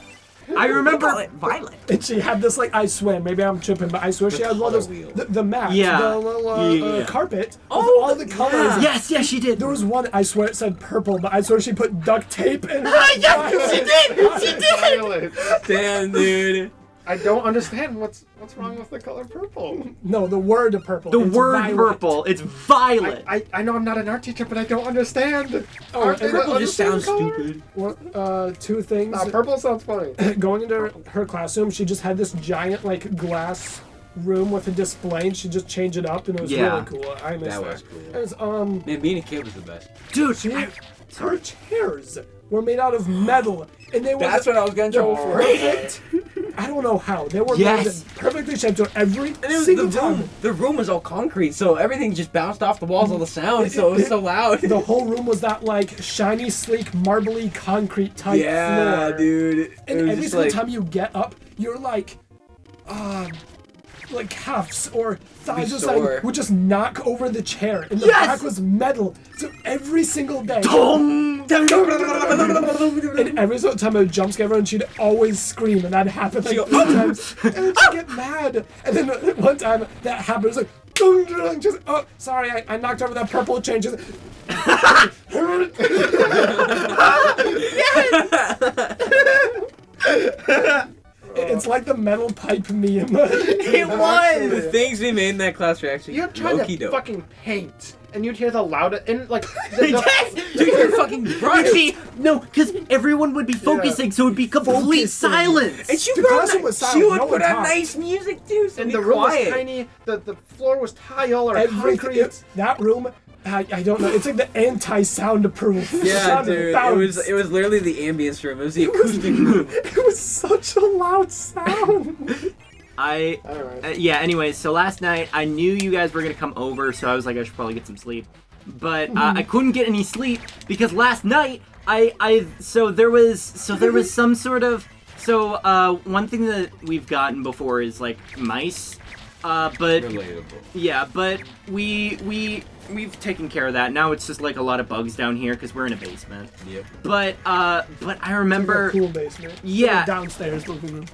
I remember Violet. And she had this, like, I swear, maybe I'm tripping, but I swear she had one of those, the mat, Yeah. the little Yeah. carpet with Oh, all the colors. Yes, she did. There was one, I swear it said purple, but I swear she put duct tape in it. Yes, she did. She did. Violet. Damn, dude. I don't understand what's wrong with the color purple. No, the word purple. The It's word violet. purple. It's violet. I know I'm not an art teacher, but I don't understand. Oh, Aren't they and the- Purple the just same sounds color? stupid. One, two things. Nah, purple sounds funny. Going into her classroom, she just had this giant, like, glass room with a display, and she just changed it up, and it was Yeah. really cool. I missed That that. was cool. It was, Man, being a kid was the best. Dude, her chairs were made out of metal, and they were That's what I was getting in trouble for. perfect. I don't know how. They were Yes. made perfectly shaped, so every And it was single the time. room. The room was all concrete, so everything just bounced off the walls, all the sound, so it was so loud. The whole room was that, like, shiny, sleek, marbly, concrete type Yeah, floor. dude. It And was every just single like, time you get up, you're like calves or thighs or sore. something would just knock over the chair, and the Yes! back was metal. So every single day, Tom. and every single time I would jump scare her, and she'd always scream, and that happened like She'd 3 times, and then she'd get mad. And then one time that happened, it was like, dung, dung, just, oh, sorry, I knocked over that purple chain. Just, it's like the metal pipe meme. It was. the things we made in that class were actually You'd try low-key to dope. fucking paint, and you'd hear the loudest, and like, the, Yes. Dude, you're fucking right. See, no, because everyone would be focusing, so it would be complete Focusing. silence. And she The put on classroom that- was she silent, would no put one on talked. nice music too, so and be the room quiet. was tiny. The floor was tile or Everything, concrete. that room, I don't know. It's like the anti-soundproof. It Yeah, sounded dude. bounce. It was literally the ambience room. It was the acoustic room. It was such a loud sound. Alright. Yeah, anyways, so last night I knew you guys were gonna come over, so I was like, I should probably get some sleep. But I couldn't get any sleep because last night there was some sort of one thing that we've gotten before is like mice. But Relatable. yeah, but we've taken care of that. Now it's just like a lot of bugs down here because we're in a basement. Yep. But I remember Cool basement. Yeah. Downstairs living room.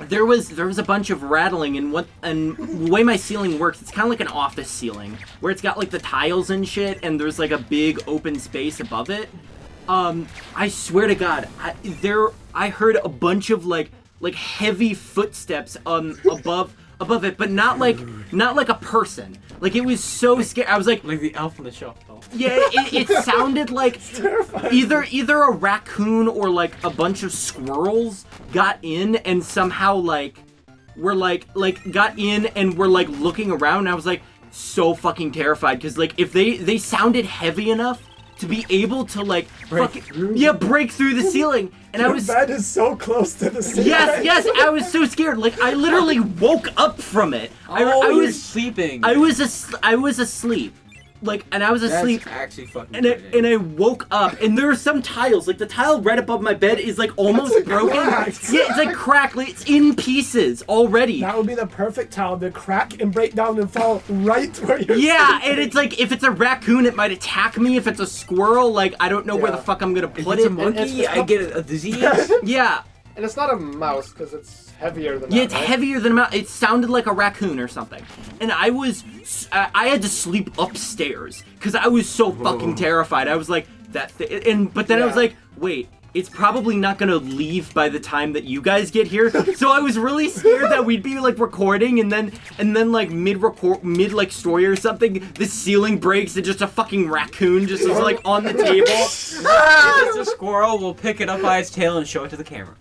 there was a bunch of rattling, and the way my ceiling works, it's kind of like an office ceiling where it's got like the tiles and shit, and there's like a big open space above it. I swear to God, I heard a bunch of like heavy footsteps above it, but not like a person. Like it was so scary. I was like Like the elf on the shelf. yeah, it sounded like either a raccoon or like a bunch of squirrels got in and somehow got in and were like looking around. And I was like so fucking terrified because like if they sounded heavy enough to be able to like break through the ceiling, and I Your was bed is so close to the ceiling. yes, I was so scared. Like I literally woke up from it. I you were was sleeping. I was asleep. Like, and I was asleep. That's actually fucking And I woke up, and there are some tiles. Like the tile right above my bed is like almost like broken. cracked. Yeah, it's like cracked. Like, it's in pieces already. That would be the perfect tile to crack and break down and fall right where you're Yeah, sleeping. and it's like if it's a raccoon, it might attack me. If it's a squirrel, like I don't know where the Yeah. fuck I'm gonna If put it's it. a monkey, it's I get a disease. Yeah, And it's not a mouse because it's heavier than yeah, that. it's right? heavier than a mouse. It sounded like a raccoon or something. And I had to sleep upstairs because I was so fucking terrified. I was like but then I was Yeah. like, wait. It's probably not gonna leave by the time that you guys get here. So I was really scared that we'd be like recording and then like mid like story or something, the ceiling breaks and just a fucking raccoon just is like on the table. If it's a squirrel, we'll pick it up by its tail and show it to the camera.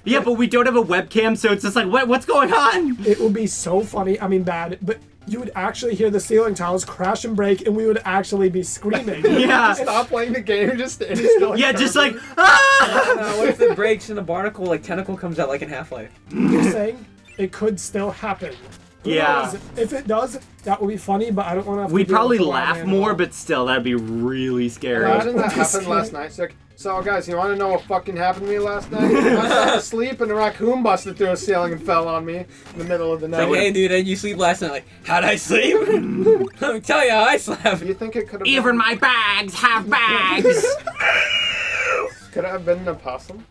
Yeah, but we don't have a webcam, so it's just like what's going on? It would be so funny. I mean, bad, but you would actually hear the ceiling tiles crash and break, and we would actually be screaming. Yeah. Stop playing the game and just stand still. Yeah, just like ah! What if it breaks and a barnacle, like tentacle, comes out like in Half-Life? Just saying, it could still happen. Who Yeah. knows? If it does, that would be funny, but I don't want to have to We'd deal probably with the wild laugh animal. more, but still, that'd be really scary. Imagine that would be happened scary. last night. So guys, you want to know what fucking happened to me last night? I was asleep and a raccoon busted through a ceiling and fell on me in the middle of the night. Like, hey, dude, did you sleep last night? Like, how'd I sleep? Let me tell you how I slept. Do you think it could have Even my bags have bags. Could it have been an opossum?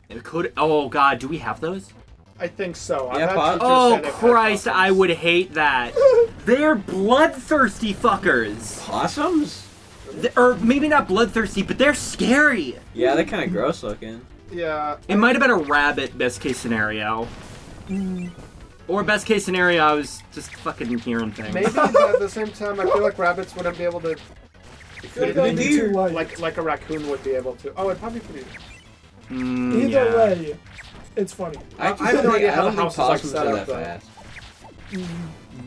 It could. Oh God, do we have those? I think so. Yeah, I've had teachers Oh say they've had Christ, I possums. would hate that. They're bloodthirsty fuckers. Possums? Or maybe not bloodthirsty, but they're scary. Yeah, they're kind of gross looking. Yeah. It might have been a rabbit, best case scenario. Or best case scenario, I was just fucking hearing things. Maybe, but at the same time, I feel like rabbits wouldn't be able to. They'd be too light. Like a raccoon would be able to. Oh, it'd probably be pretty. Mm, Either yeah. way, it's funny. I have no idea I how don't the think house is like possums set are up, that though. fast.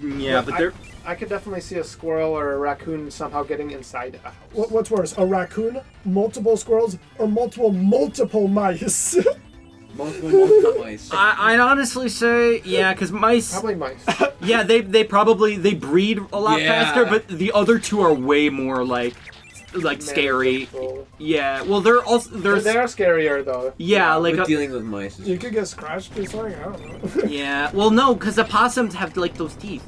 Yeah, but they're. I could definitely see a squirrel or a raccoon somehow getting inside a house. What's worse, a raccoon, multiple squirrels, or multiple mice? Multiple mice. I'd honestly say, yeah, because mice. Probably mice. Yeah, they breed a lot Yeah. faster, but the other two are way more like scary. Manageable. Yeah, well, they're also They are scarier though. yeah, like We're dealing with mice. You could get scratched or something. I don't know. yeah. Well, no, because the possums have like those teeth.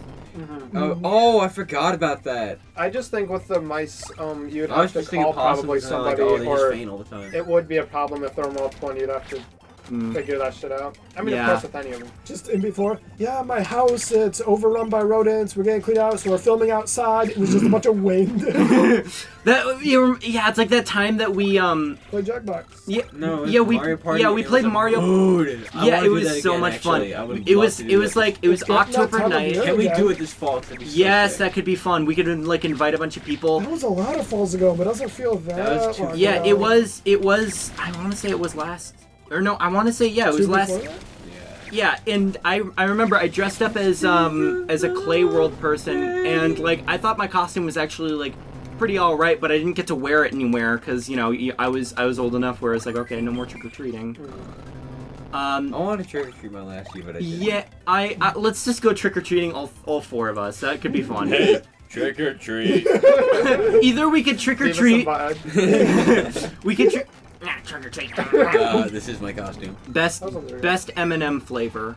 Oh, I forgot about that. I just think with the mice, you'd I was have to just thinking call probably possums and like, somebody, oh, they just or faint all the time. it would be a problem if there were multiple and you'd have to figure that shit out. I mean, Yeah. of course, with any of them. Just in before, yeah, my house, it's overrun by rodents. We're getting cleaned out, so we're filming outside. It was just a bunch of wind. Yeah, it's like that time that we Play Jackbox. yeah No, yeah we Mario Party. yeah we It played was Mario. loaded. I Yeah, wanna it do was that so again, much actually. fun. I would It love was to do it was that. like it was It's not October time of night. year. Can we Yeah. do it this fall? That'd be so Yes, sick. that could be fun. We could like invite a bunch of people. That was a lot of falls ago, but it doesn't feel that, That was too- long Yeah, ago. it was. I want to say it was last. Or no, I want to say yeah, it was Two last. before that? Yeah, and I remember I dressed up as a Clay World person, and like I thought my costume was actually like pretty all right, but I didn't get to wear it anywhere because you know I was old enough where it's like okay, no more trick or treating. I wanted to trick or treat my last year, but I didn't. Yeah, I let's just go trick or treating all four of us. That could be fun. Trick or treat. Either we could trick or Leave us treat. some vibe. We could trick or treat. This is my costume. Best That was hilarious. best M&M flavor.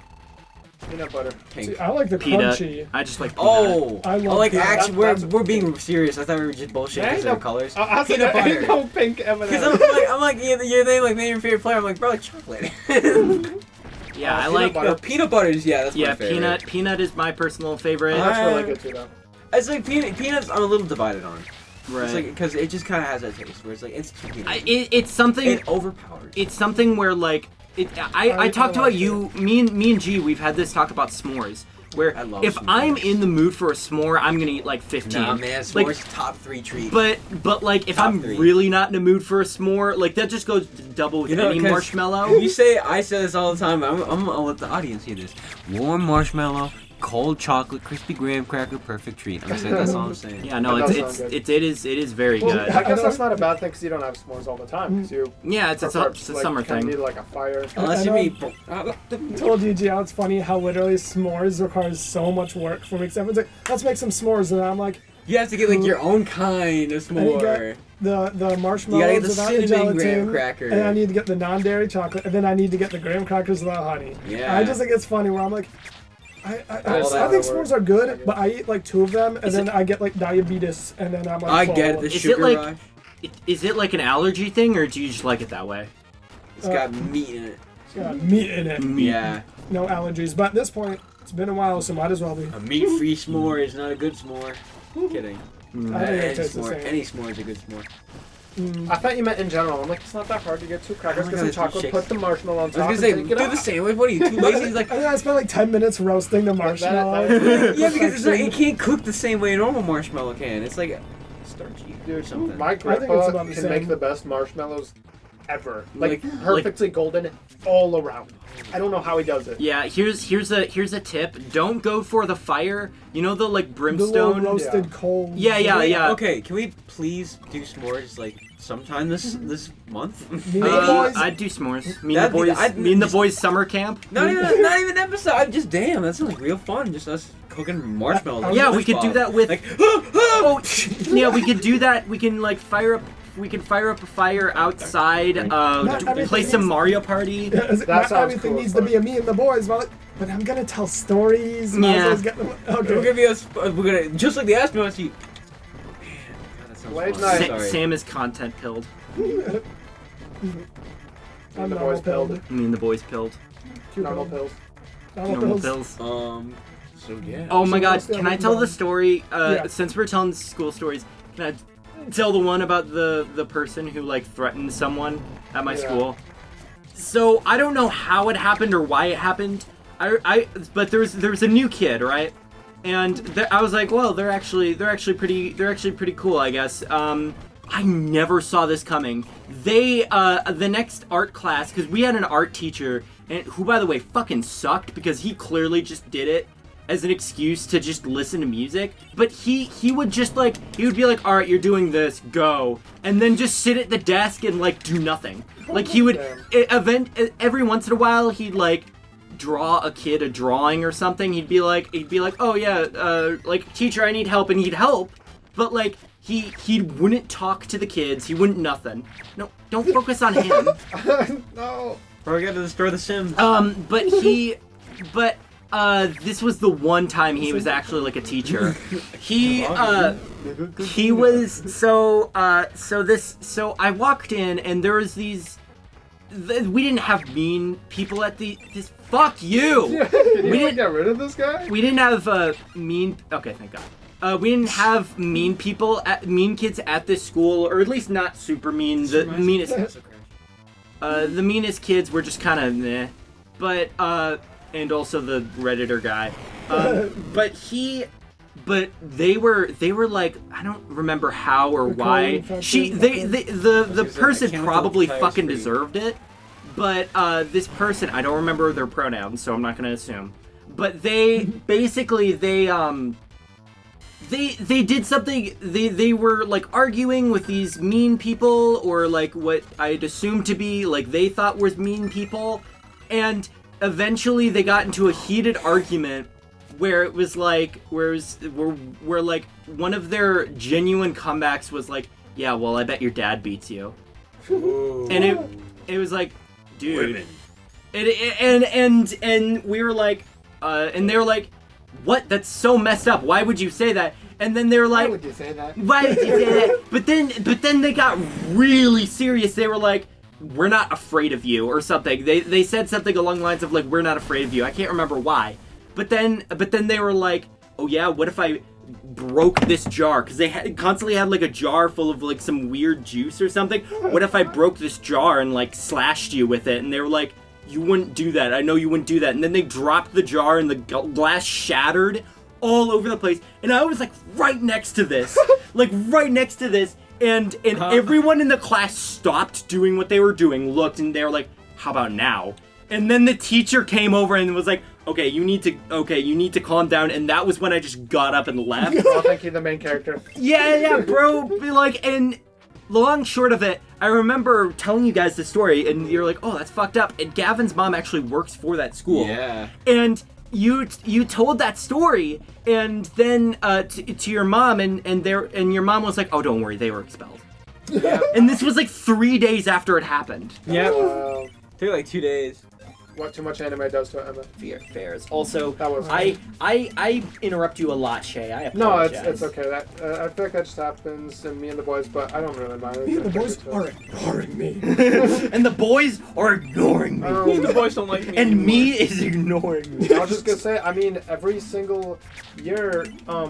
Peanut butter. See, Pink. I like the Peanut. crunchy. I just like peanut. Oh, I love like peanut. actually, That's- we're being serious. I thought we were just bullshitting There because ain't of no- colors. I was like, Peanut there ain't butter. no pink M&M. Because I'm like, your name, like, name your favorite flavor. I'm like, bro, like chocolate. Yeah, I peanut like. butter. Peanut butters, yeah, that's Yeah, my favorite. peanut is my personal favorite. That's really good too, though. It's like peanuts. I'm a little divided on. Right. It's like because it just kind of has that taste where it's like it's too peanut. It's something. It overpowers. It's something where like I talked about like you. Me and G. We've had this talk about s'mores. Where I love if I'm s'mores. in the mood for a s'more, I'm gonna eat like 15. Nah, man, s'mores Like, top 3 treat. but like if Top I'm 3. really not in the mood for a s'more, like that just goes double with any 'cause marshmallow. You say I say this all the time. I'm gonna let the audience hear this. Warm marshmallow, cold chocolate, crispy graham cracker, perfect treat. I'm saying that's all I'm saying. Yeah, no, That it's does sound it is very Well, good. I guess I that's know- not a bad thing because you don't have s'mores all the time. Because you Yeah, it's a prefer, it's a like, summer kinda thing. need like a fire. Unless I you know- mean. Told you, G, how it's funny how literally s'mores requires so much work for me. Because everyone's like, let's make some s'mores. And I'm like, You have to get like your own kind of I need to s'more. get the You marshmallows gotta get the without the cinnamon graham gelatin. cracker. And I need to get the non-dairy chocolate. And then I need to get the graham crackers without honey. Yeah. I just think it's funny where I'm like, I All that think work. s'mores are good, but I eat like 2 of them, and Is then it- I get like diabetes, and then I'm like, I full. get the Is it sugar like- rush. Is it like an allergy thing, or do you just like it that way? It's got meat in it. It's got meat in it. Yeah. No allergies. But at this point, it's been a while, so might as well be. A meat-free s'more is not a good s'more. Kidding. I think it Any tastes the s'more, same. any s'more is a good s'more. I thought you meant in general. I'm like, it's not that hard to get 2 crackers, Oh my get God, some it's chocolate, shakes. put the marshmallow on I was top, gonna say, and do take it the out. sandwich. What are you, too lazy? He's like, And then I spent like 10 minutes roasting the marshmallow. yeah, because it's like, it can't cook the same way a normal marshmallow can. It's like starchy or Dude, something. my think it's grandpa about the can same. make the best marshmallows ever. Like, Like- perfectly golden all around. I don't know how he does it. Yeah, here's a tip. Don't go for the fire. You know the like The little brimstone. roasted Yeah. coals. Yeah, yeah, Wait, yeah. Okay, can we please do s'mores like sometime this month? Me and the boys. I'd do s'mores. Me and the That'd be- boys. I'd Me and the just- boys summer camp. not even an episode. I'm just damn. That sounds like real fun. Just us cooking marshmallows. on Yeah, the we could do spot. that with. like. Oh, yeah, we could do that. We can like fire up. We can fire up a fire outside. Not everything Play some needs- Mario Party. Not sounds everything cool, needs to but- be a me and the boys, but I'm gonna tell stories. Might as Yeah. well get them. We're Okay. gonna be us. We're gonna just like the astronauts. Man, God, that sounds Late fun. night. Sorry. Sam is content pilled. I'm the normal boys pilled. pilled. I mean, the boys pilled. Normal pills. Normal pills. So yeah. Oh my So god, what's the can I other tell the one? story? Yeah. Since we're telling school stories, can I tell the one about the person who like threatened someone at my Yeah. school? So I don't know how it happened or why it happened. But there's a new kid, right? And I was like, well, they're actually pretty cool, I guess. I never saw this coming. They the next art class, because we had an art teacher, and who, by the way, fucking sucked because he clearly just did it as an excuse to just listen to music. But he would just like, he would be like, all right, you're doing this, go, and then just sit at the desk and like do nothing. Like he would every once in a while he'd like draw a kid a drawing or something. He'd be like, oh yeah, like teacher, I need help, and he'd help, but like he wouldn't talk to the kids. He wouldn't nothing. No, don't focus on him. No. Or we got to destroy the Sims. But this was the one time he was actually like a teacher. He was so I walked in and there was these. We didn't have mean people at this. Fuck you. Yeah, can you get rid of this guy? We didn't have mean. Okay, thank God. We didn't have mean people, mean kids at this school, or at least not super mean. The meanest, the meanest kids were just kind of meh. But and also the Redditor guy. But they were like, I don't remember how or why. The person probably fucking deserved it. But this person, I don't remember their pronouns, so I'm not gonna assume. But they basically they did something. They were like arguing with these mean people, or like what I'd assume to be like they thought was mean people, and eventually they got into a heated argument where it was like where like one of their genuine comebacks was like, yeah, well, I bet your dad beats you. Ooh. And it was like, dude. Women. And we were like, and they were like, what? That's so messed up. Why would you say that? And then they were like, Why would you say that? why would you say that? But then they got really serious. They were like, we're not afraid of you, or something. They said something along the lines of like, we're not afraid of you. I can't remember why. But then they were like, oh yeah, what if I broke this jar? Because they constantly had like a jar full of like some weird juice or something. What if I broke this jar and like slashed you with it? And they were like, you wouldn't do that. I know you wouldn't do that. And then they dropped the jar and the glass shattered all over the place. And I was like right next to this. And everyone in the class stopped doing what they were doing, looked, and they were like, how about now? And then the teacher came over and was like, okay, you need to calm down. And that was when I just got up and left. Oh, thank you, the main character. Yeah, bro. Like, and long short of it, I remember telling you guys the story, and you're like, oh, that's fucked up. And Gavin's mom actually works for that school. Yeah. And you told that story, and then to your mom, and your mom was like, oh, don't worry, they were expelled. Yeah. And this was like 3 days after it happened. Yep. Took like 2 days. What too much anime does to Emma. Fairs. Also, That was I interrupt you a lot, Shay. I No, apologize. it's okay. That I feel like that just happens in me and the boys, but I don't really mind. Me and the boys are ignoring me. And the boys are ignoring me. The boys don't like me. And anymore. me is ignoring me. I was just gonna say, I mean, every single year,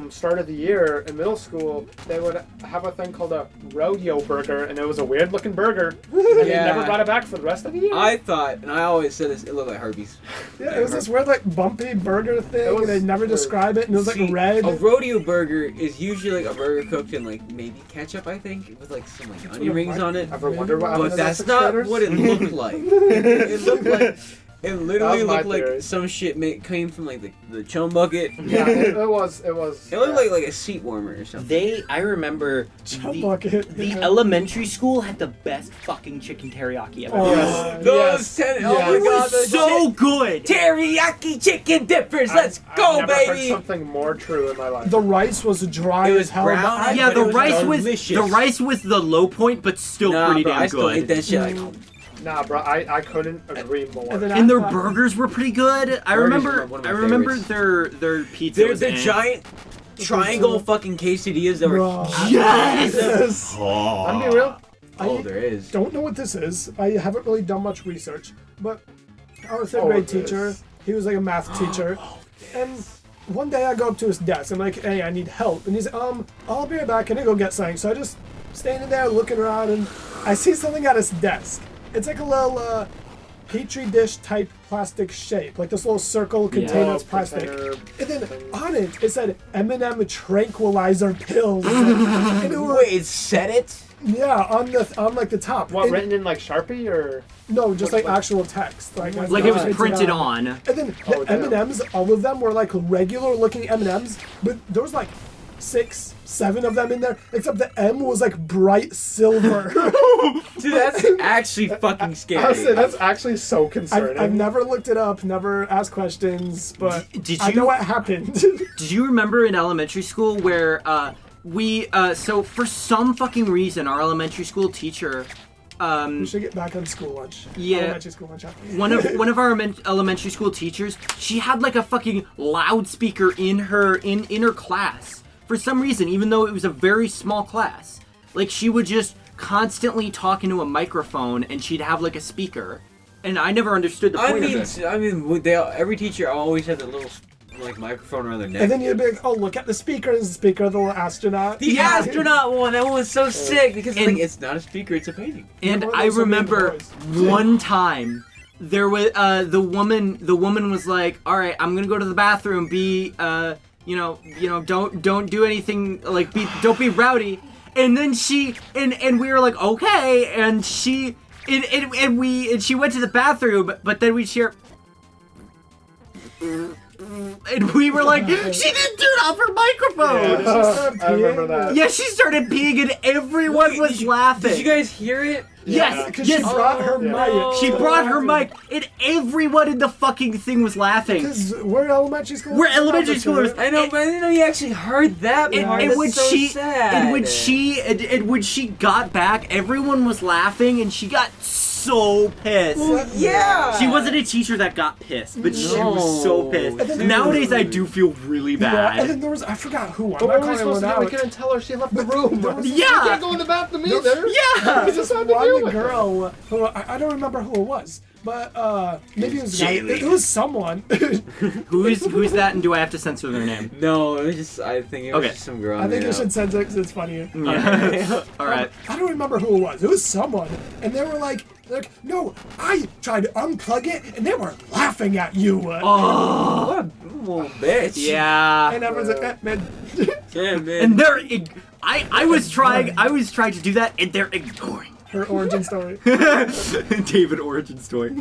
start of the year in middle school, they would have a thing called a rodeo burger, and it was a weird looking burger, and they Yeah. never brought it back for the rest of the year. I thought, and I always said this, it looked like Herbies. Yeah, it was this weird like bumpy burger thing, and they never weird. describe it, and it was like See, red. A rodeo burger is usually like a burger cooked in like maybe ketchup, I think, with like some like onion rings on it. Ever wonder what happened But to that's those not shredders? what it looked like. It looked like it literally That was my looked like theory. some shit came from like the chum bucket. Yeah, it was. It looked like a seat warmer or something. I remember Chum bucket. the elementary school had the best fucking chicken teriyaki ever. Yes. Those Yes. oh my It god, was those so good. teriyaki chicken dippers. Let's I've go, never heard baby. something more true in my life. The rice was dry It was as hell. brown. Yeah, but the it was rice was the low point, but still Nah, pretty bro, damn I still ate good. that shit like. Nah, bro, I couldn't agree more. And then And their after- burgers were pretty good. I Burgers remember were one of my their favorites. pizza. They're was the giant triangle fucking quesadillas that were Bro. Yes. Yes. I'm being real. There is. Don't know what this is. I haven't really done much research, but our third grade teacher, he was like a math teacher, and one day I go up to his desk. I'm like, hey, I need help, and he's I'll be right back. Can I go get something? So I just standing there looking around, and I see something at his desk. It's like a little petri dish type plastic shape, like this little circle container that's plastic. And then on it said M&M tranquilizer pills. And Wait, it said it? Yeah, on like the top. What, written in like Sharpie or? No, just like actual text. Like it was printed on. And then the M&Ms, all of them were like regular looking M&Ms, but there was like 6, 7 of them in there, except the M was like bright silver. Dude, that's actually fucking scary. Honestly, that's actually so concerning. I've never looked it up, never asked questions, but Did I you- know what happened. Did you remember in elementary school where so for some fucking reason our elementary school teacher We should get back on school lunch. Yeah. Elementary school lunch. one of our elementary school teachers, she had like a fucking loudspeaker in her class for some reason, even though it was a very small class. Like she would just constantly talk into a microphone, and she'd have like a speaker, and I never understood the point of it. I mean, every teacher always had a little like microphone around their neck. And then you'd be like, oh, look at the speaker. Is the speaker the little astronaut? The astronaut one, that one was so sick because And- it's not a speaker, it's a painting. And Yeah, I those are mean remember boys. one time there was the woman was like, "All right, I'm gonna go to the bathroom. Don't do anything like don't be rowdy." And then she and we were like, "Okay," and she went to the bathroom, but then we hear. And we were like, she didn't turn off her microphone! I remember that. Yeah, she started peeing and everyone was laughing. Did you guys hear it? Yes, Because yes. she brought her Yeah. mic. She brought her mic, and everyone in the fucking thing was laughing. Because we're elementary school. We're elementary schoolers. I know, but I didn't know you actually heard that And, part. and That's when so she sad. and when she got back, everyone was laughing, and she got so pissed. yeah! She wasn't a teacher that got pissed, but she No. was so pissed. And then- Nowadays, I do feel really Yeah, and bad. then there was, I forgot who. I'm But not what were we calling supposed to one do? We out. couldn't tell her she left the room. Yeah. You can't go in the bathroom either. Yeah. We just had to deal One with it. girl who I don't remember who it was, but maybe it was a guy. Jaylee. It was someone. Who's that, and do I have to censor their name? No, it was just, I think it was Okay. just some girl. I think you you should censor it because it's funnier. Yeah. All right. I don't remember who it was. It was someone, and they were like, no, I tried to unplug it, and they were laughing at you. Oh. What a little bitch. Yeah. And everyone's like, man. Yeah, man. And they're I was trying to do that, and they're ignoring. Her origin story. David origin story.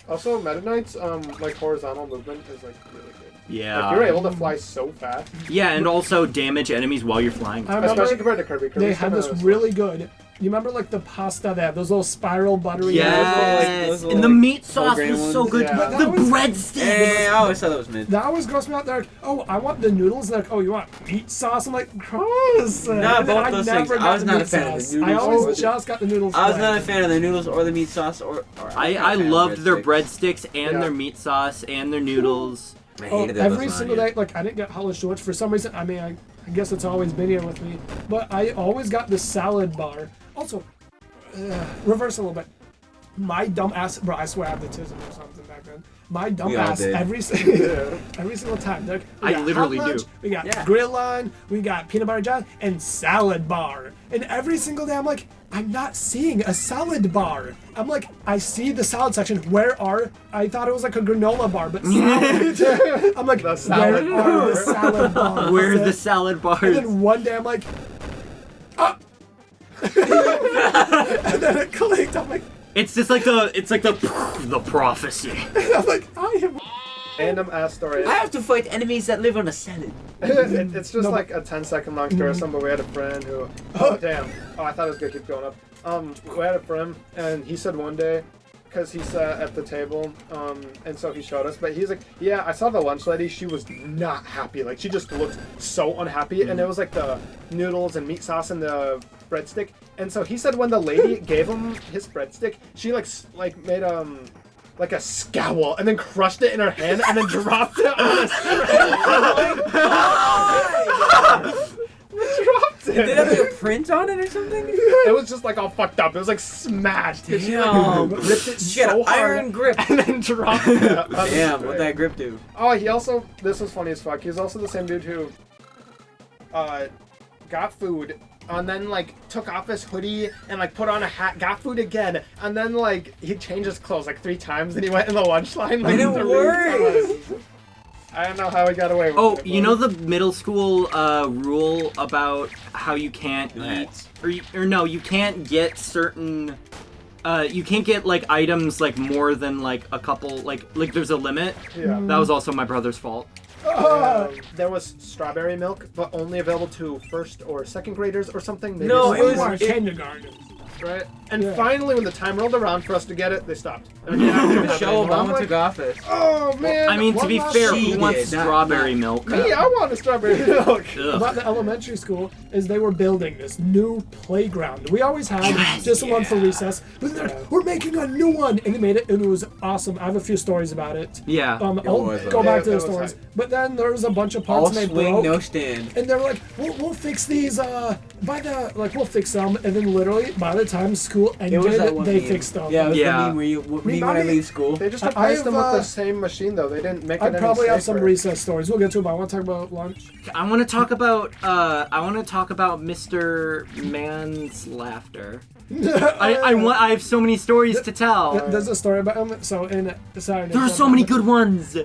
Also, Meta Knight's like horizontal movement is like really good. Yeah. Like you're able to fly so fast, Yeah, and also damage enemies while you're flying. I remember especially compared to Kirby. they had this really good. You remember like the pasta they have, those little spiral buttery. Yes, those little, and the like, meat sauce whole was grain so ones. good. Yeah. But The that was- breadsticks. I always thought that was mid. That always grossed me out. They're like, oh, I want the noodles. They're like, oh, you want meat sauce? I'm like, gross. Nah, And then both I those never things. I got was the not a meat fan of the sauce. I noodles always or the- just got the noodles. I was flat. not a fan of the noodles or the meat sauce or I loved their breadsticks. breadsticks and Yeah. their meat sauce and their noodles. I Oh, hated that every lasagna. single day, like I didn't get Holland Shorts for some reason. I mean, I guess it's always been here with me, but I always got the salad bar. Also, reverse a little bit. My dumb ass, bro. I swear I have autism or something back then. My dumb We all ass did. every single time. Like, we I got literally hot lunch, do. We got Yeah. grill line. We got peanut butter jam and salad bar. And every single day, I'm like, I'm not seeing a salad bar. I'm like, I see the salad section. Where are? I thought it was like a granola bar, but salad. I'm like, The salad where are the salad bars? Where's the salad And bars? then one day I'm like, ah! And then it clicked. I'm like, It's just like the prophecy. I'm like, I am. random ass story. I have to fight enemies that live on a salad. It's just No, like a 10-second long story or something, but we had a friend who... Oh, damn. Oh, I thought it was going to keep going up. We had a friend, and he said one day, because he sat at the table, and so he showed us, but he's like, yeah, I saw the lunch lady, she was not happy. Like, she just looked so unhappy, and it was like the noodles and meat sauce and the breadstick. And so he said when the lady gave him his breadstick, she like made like a scowl and then crushed it in her hand and then dropped it on his dropped it. Did it have like a print on it or something? It was just like all fucked up. It was like smashed. She Damn. like, ripped it She had so an iron hard grip. and then dropped it. on the Damn, tray. what'd that grip do? Oh, he also, this was funny as fuck. He's also the same dude who got food and then like took off his hoodie and like put on a hat, got food again, and then like he changed his clothes like 3 times and he went in the lunch line like And it 3 worked. times. I don't know how he got away with Oh, it. you know the middle school rule about how you can't Rats. eat, or no, you can't get certain, you can't get like items like more than like a couple, like there's a limit. Yeah. That was also my brother's fault. There was strawberry milk, but only available to 1st or 2nd graders or something. Maybe No, it's it We was- were it- kindergarten. right. And Yeah. finally, when the time rolled around for us to get it, they stopped. Michelle I'm Obama like, took office. Oh man! I mean, to one be last fair, thing. who She wants did, not- strawberry milk? Me, I want a strawberry milk. About Ugh. the elementary school is they were building this new playground. We always had just one for recess, but then we're making a new one, and they made it, and it was awesome. I have a few stories about it. Yeah. I'll was go back to it the was stories. hype. But then there was a bunch of All parts and they swing, broke. no stand. And they were like, we'll fix these by the we'll fix them. And then literally by the time school It was that ended, one they meme. fixed them. Yeah, it was Yeah. the meme where you me when I Remind me- leave school. They just I replaced them with have, the same machine though. They didn't make it I any probably have some safer. recess stories. We'll get to them. I want to talk about lunch. I want to talk about Mr. Man's laughter. I have so many stories to tell. There's a story about him. So in sorry, There are so many good ones.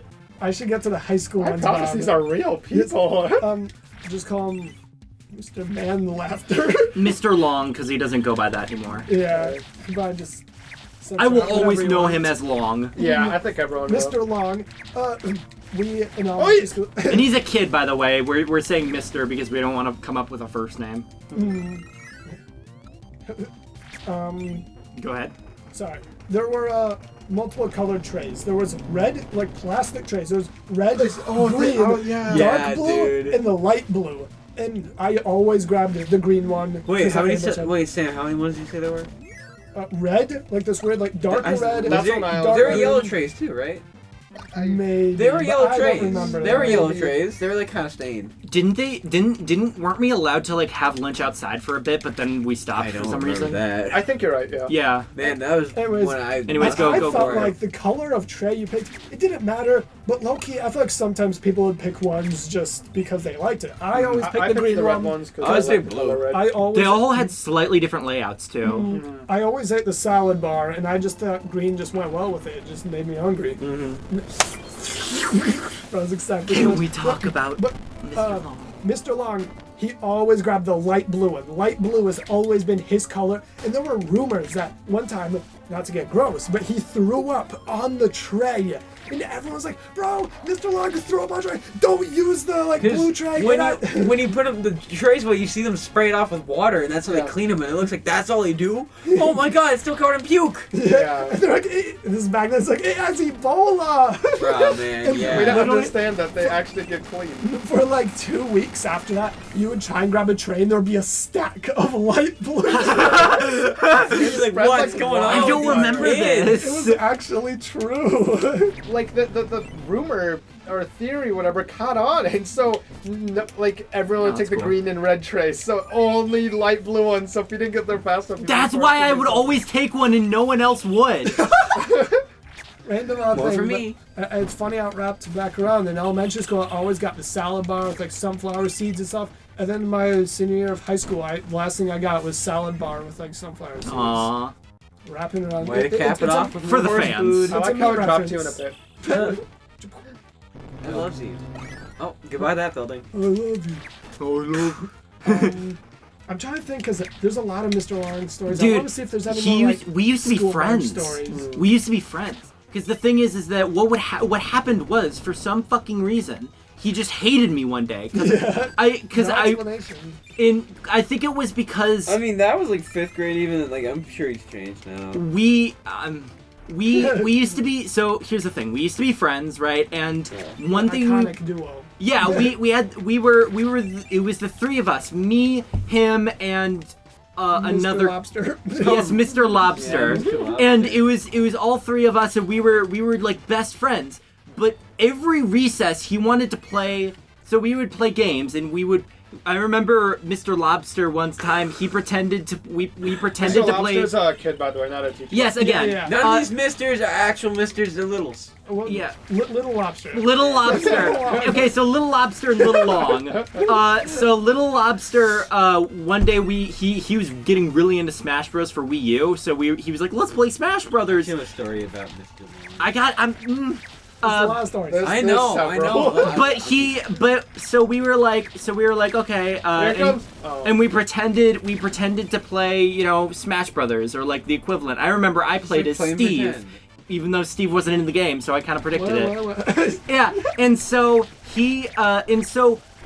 I should get to the high school I ones. promise Bob. these are real people. Just call him Mr. Man Laughter. Mr. Long, because he doesn't go by that anymore. Yeah, but just. I will whatever always he know wants. him as Long. Yeah, I think everyone will. Mr. Long. We in elementary school. And he's a kid, by the way. We're saying Mr. because we don't want to come up with a first name. Go ahead. Sorry. There were multiple colored trays. There was red, like plastic trays. There was red, green, yeah. dark Yeah, blue, dude. and the light blue. And I always grabbed the green one. Wait, 'cause how I many? almost had- Wait, Sam, how many ones did you say there were? red, like this weird, like dark I- red. That's there, what I there were always- yellow trays too, right? Maybe. They were but yellow I trays. don't remember They were that. yellow trays. They were like kind of stained. Weren't we allowed to like have lunch outside for a bit, but then we stopped I for don't some remember reason? that. I think you're right. Yeah. Yeah. Man, that was Anyways- when I. Anyways, go I for felt it. like the color of tray you picked, it didn't matter. But low-key, I feel like sometimes people would pick ones just because they liked it. I always picked I the picked green the red one. ones because I would say like the color blue. red. I always. They all had slightly different layouts too. I always ate the salad bar, and I just thought green just went well with it. It just made me hungry. I was excited. Can we talk about But Mr. Long? Mr. Long, he always grabbed the light blue one. Light blue has always been his color, and there were rumors that one time, not to get gross, but he threw up on the tray. And everyone was like, bro, Mr. Long threw up on the tray. Don't use the blue tray. When, And I- when you put them the trays away, you see them sprayed off with water, and that's how they clean them. And it looks like that's all they do. Oh my god, it's still covered in puke. Yeah. And they're like, this is back then, it's like, it has Ebola. Bro, man, yeah. We don't Literally- understand that they actually get clean. For like 2 weeks after that, you would try and grab a tray and there would be a stack of light blue. It's like, Spread what's like going wine. on? I don't with these remember kids? It was this. actually true. Like the rumor or theory, whatever, caught on, and so like everyone would Oh, take the that's cool. green and red trays, so only light blue ones. So if you didn't get there fast enough, you That's were why forced I to would do always take one and no one else would. Random More thing, for but, me. it's funny how it wrapped back around. In elementary school, I always got the salad bar with like sunflower seeds and stuff. And then my senior year of high school, the last thing I got was salad bar with like sunflower seeds. Aww. Wrapping around. Way to cap it it's off with For the more fans. food. I It's like a how meat it dropped you in a reference. pit. I love you. Oh, goodbye that building. I love you. Oh no. I'm trying to think because there's a lot of Mr. Long stories. I Dude, want to see if there's any more we used to be school lunch friends. stories. We used to be friends. Because the thing is that what happened was, for some fucking reason, he just hated me one day. No explanation. I think it was because I mean, that was like 5th grade even. Like, I'm sure he's changed now. we used to be. So here's the thing: we used to be friends, right? And one thing. Iconic duo. Yeah, we were. It was the three of us: me, him, and another. Mr. Lobster. Yes, Mr. Lobster. Yeah, Mr. Lobster. And it was all three of us, and we were like best friends. But every recess, he wanted to play. So we would play games, and we would. I remember Mr. Lobster one time. He pretended to. We pretended Mr. to play. Lobster's a kid, by the way, not a teacher. Yes, again. Yeah. None of these misters are actual misters, they're littles. Well, Yeah. Little Lobster. Little Lobster. Okay, so Little Lobster and Little Long. So Little Lobster, one day he was getting really into Smash Bros for Wii U. So he was like, let's play Smash Brothers. Tell a story about Mr. I'm. There's a lot of stories. There's- I know. But so we were like okay, Here it and, comes. Oh. and we pretended to play, you know, Smash Brothers or like the equivalent. I remember I played as Play and Steve, pretend. even though Steve wasn't in the game, so I kind of predicted it. Well, Yeah, and so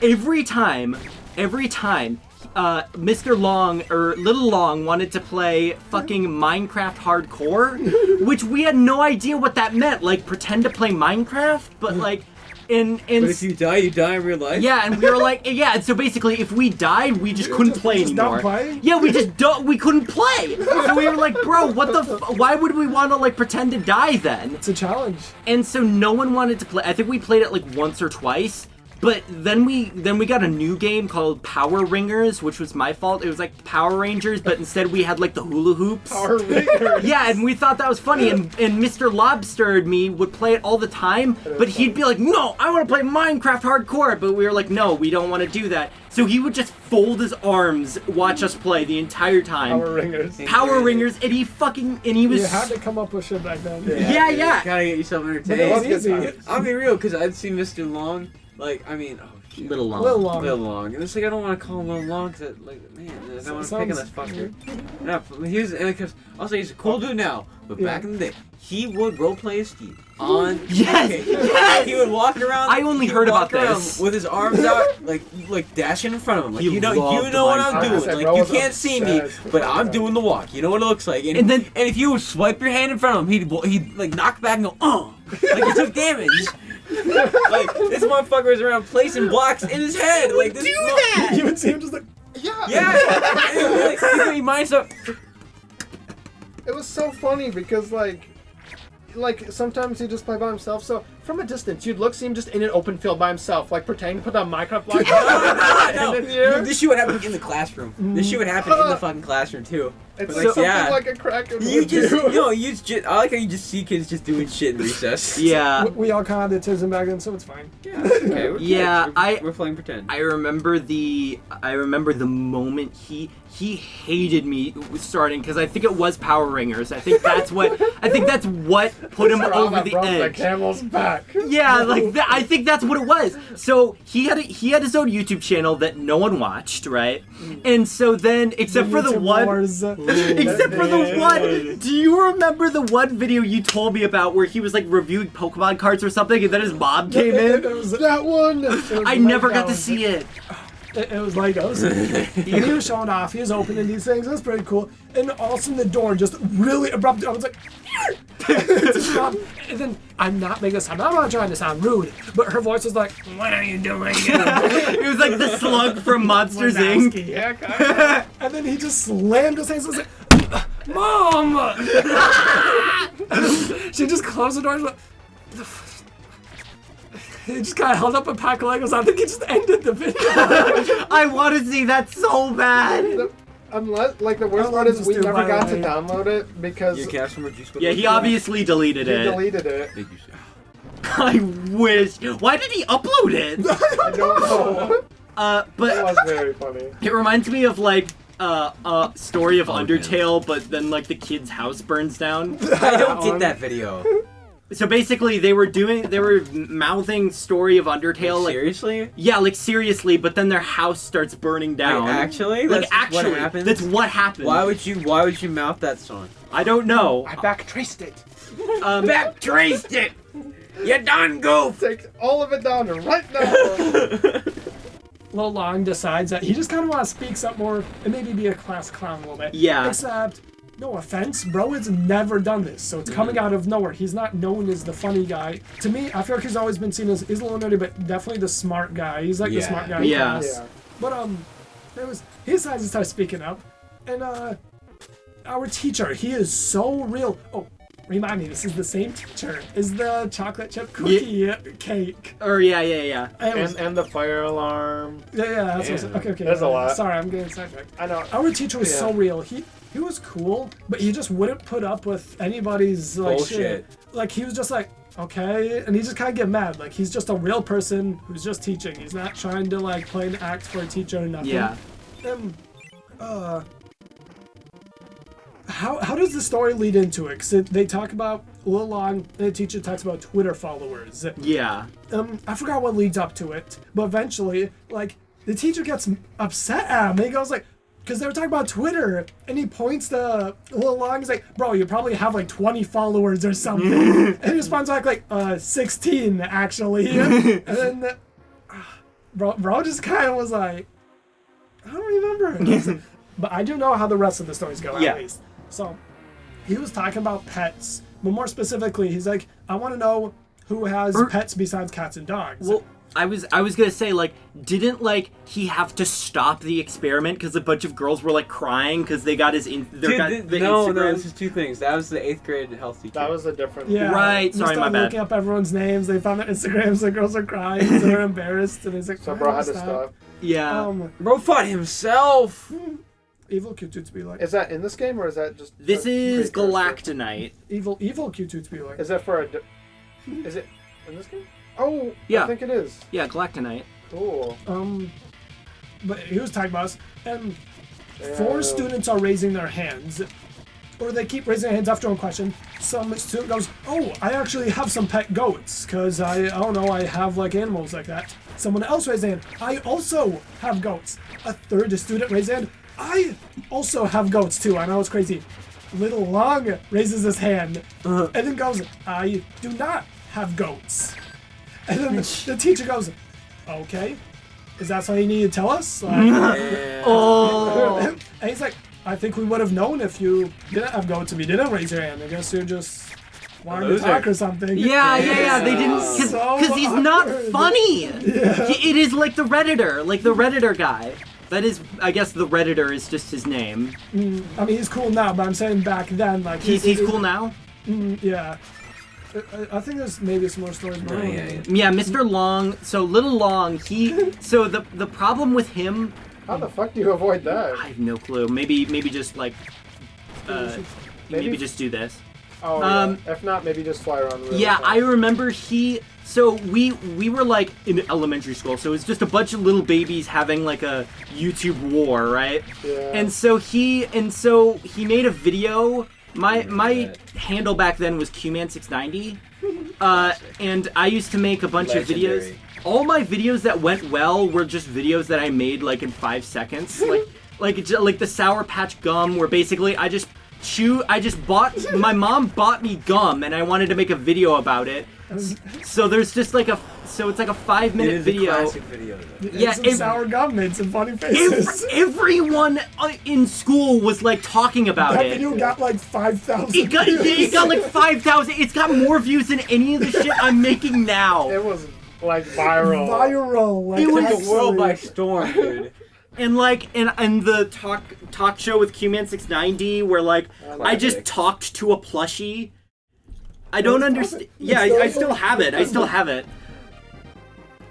every time, Mr. Long or Little Long wanted to play fucking Minecraft Hardcore, which we had no idea what that meant. Like pretend to play Minecraft, but like in But if you die in real life? yeah, and we were like, yeah, and so basically if we died, we just couldn't play just not anymore. playing? Yeah, we couldn't play. So we were like, bro, what the why would we want to like pretend to die then? it's a challenge. And so no one wanted to play. I think we played it like once or twice. But then we got a new game called Power Ringers, which was my fault. It was like Power Rangers, but instead we had like the hula hoops. Power Rangers. Yeah, and we thought that was funny, and Mr. Lobster and me would play it all the time, but he'd be like, no, I want to play Minecraft Hardcore, but we were like, no, we don't want to do that. So he would just fold his arms, watch us play the entire time. Power Ringers. Power Ringers, and he was... You had to come up with shit back then. Yeah, You yeah. gotta get yourself It was entertained. good easy. times. I'll be real, because I'd seen Mr. Long, like, I mean, oh, shit. Little Long. Little Long. Little Long. And it's like, I don't want to call him Little Long, because, like, man, I don't want to pick on this fucker. No, but also, he's a cool dude now, but back in the day, he would roleplay as Steve on Yes! UK. Yes! He would walk around. I only he heard would walk about around this. with his arms out, like dashing in front of him. Like, He you know loved what I'm Minecraft. doing. Said Like, bro you was can't see me, obsessed but with I'm Minecraft. doing the walk. You know what it looks like. And then- if you would swipe your hand in front of him, he'd like knock back and go, like he took damage. Like this motherfucker was around placing blocks in his head. Like this. You would see him just like, Yeah. Like, he minds up. It was so funny because like sometimes he'd just play by himself. So from a distance, you'd see him just in an open field by himself, like pretending to put down Minecraft blocks. No. And then here, This shit would happen in the classroom. This shit would happen in the fucking classroom too. it's Like, something yeah. like a cracker. You would just, do. I like how you just see kids just doing shit in recess. Yeah. we all kind of did autism back then, so it's fine. Yeah. Okay. We're Yeah, kids. We're playing pretend. I remember the moment he hated me starting because I think it was Power Ringers. I think that's what put him over the Broke the edge. camel's back. Yeah, like that, I think that's what it was. So he had his own YouTube channel that no one watched, right? And so then, except for the YouTube one. Wars. Except for the one. Do you remember the one video you told me about where he was like reviewing Pokemon cards or something, and then his mom came in? It was, That one. I never got to see it. it was Legos. And he was showing off. He was opening these things. It was pretty cool. And all of a sudden the door just really abrupt. I was like, and then I'm not making a sound. I'm not trying to sound rude, but her voice was like, "What are you doing?" It was like the slug from Monsters Inc. Wazowski. Yeah, kind of. And then he just slammed his hands and was like, "Mom!" She just closed the door and was like, he just kind of held up a pack of Legos. I think he just ended the video. I want to see that so bad. Unless, like, the worst How part long is does we this do, never by got the to way? download it because Your cast member juice. Yeah, he obviously deleted he it. deleted it. Thank you, sir. I wish. Why did he upload it? I don't know. It But was very funny. it reminds me of like story of Oh, Undertale, but then like the kid's house burns down. I don't get that video. So basically, they were mouthing story of Undertale, like Seriously? yeah, like seriously, but then their house starts burning down. Like, actually? Like That's actually, what happens? that's what happened. Why would you mouth that song? I don't know. I backtraced it. Back traced it! You done goof! Take all of it down right now. Lil Long decides that he just kind of wants to speak up more and maybe be a class clown a little bit. Yeah. Except, no offense, bro has never done this, so it's coming out of nowhere. He's not known as the funny guy. To me, I feel like he's always been seen as, he's a little nerdy, but definitely the smart guy. He's like the Yeah. smart guy in Yeah. class. But, he decides to start speaking up, and, our teacher, he is so real. Oh, remind me, this is the same teacher as the chocolate chip cookie cake. Or yeah. And the fire alarm. Yeah, that's what okay. There's a lot. Sorry, I'm getting sidetracked. I know. Our teacher was so real. He was cool, but he just wouldn't put up with anybody's like Bullshit. shit. Like he was just like, okay, and he just kind of get mad. Like he's just a real person who's just teaching. He's not trying to like play an act for a teacher or nothing. Yeah. How does the story lead into it? Because they talk about a little long, and the teacher talks about Twitter followers. Yeah. I forgot what leads up to it, but eventually, like, the teacher gets upset at him. He goes like, because they were talking about Twitter, and he points to a little long. He's like, "Bro, you probably have like 20 followers or something." And he responds back like, 16 actually. And then, bro just kind of was like, "I don't remember." But I do know how the rest of the stories go, at least. So, he was talking about pets, but more specifically, he's like, "I want to know who has pets besides cats and dogs." Well, I was gonna say, like, didn't like he have to stop the experiment because a bunch of girls were like crying because they got his No, Instagram? this is two things. That was the 8th grade health teacher. That was a different. Yeah, Right, they sorry, my started bad. looking up everyone's names. They found their Instagrams. The girls are crying. So they're embarrassed, and he's like, So bro had to stop. Yeah. Bro fought himself. Evil Q2 be like. Is that in this game or is that just? This a is precursor? Galactonite. Evil Q2 be like. Is that for a? Is it in this game? Oh, Yeah. I think it is. Yeah, Galactonite. Cool. But he was talking about us, and Yeah. 4 students are raising their hands, or they keep raising their hands after one question. Some student goes, "Oh, I actually have some pet goats, cause I don't know, I have like animals like that." Someone else raised their hand. "I also have goats." A third student raised their hand. "I also have goats too." I know it's crazy. Little Long raises his hand and then goes, "I do not have goats." And then the teacher goes, "Okay, is that something you need to tell us?" Like, Oh. and he's like, "I think we would have known if you didn't have goats if you didn't raise your hand. I guess you're just wanting to loser. talk or something." Yeah. They didn't So because he's not awkward. funny. It is like the Redditor guy. That is, I guess the Redditor is just his name. I mean, he's cool now, but I'm saying back then, like He's cool now. Yeah. I think there's maybe some more stories. Yeah, Mr. Long. So Little Long, so the problem with him, How the fuck do you avoid that? I have no clue. Maybe just like, maybe Maybe- just do this. Oh, yeah. If not, maybe just fly around. Really Yeah, fast. I remember so we were like in elementary school, so it was just a bunch of little babies having like a YouTube war, right? Yeah. And so he made a video. My handle back then was QMan690, and I used to make a bunch of videos. Legendary. All my videos that went well were just videos that I made like in 5 seconds, like the Sour Patch Gum, where basically my mom bought me gum, and I wanted to make a video about it. So there's just like it's like a 5-minute video. Classic video. Though. Yeah, some sour gum and some funny faces. Everyone in school was like talking about That it. video got like 5,000 It got like 5,000. It's got more views than any of the shit I'm making now. It was like viral. Like, It was Took the world by actually. storm, dude. And like and the talk show with QMan690 where like I just talked to a plushie. I don't understand. Yeah, I still have it.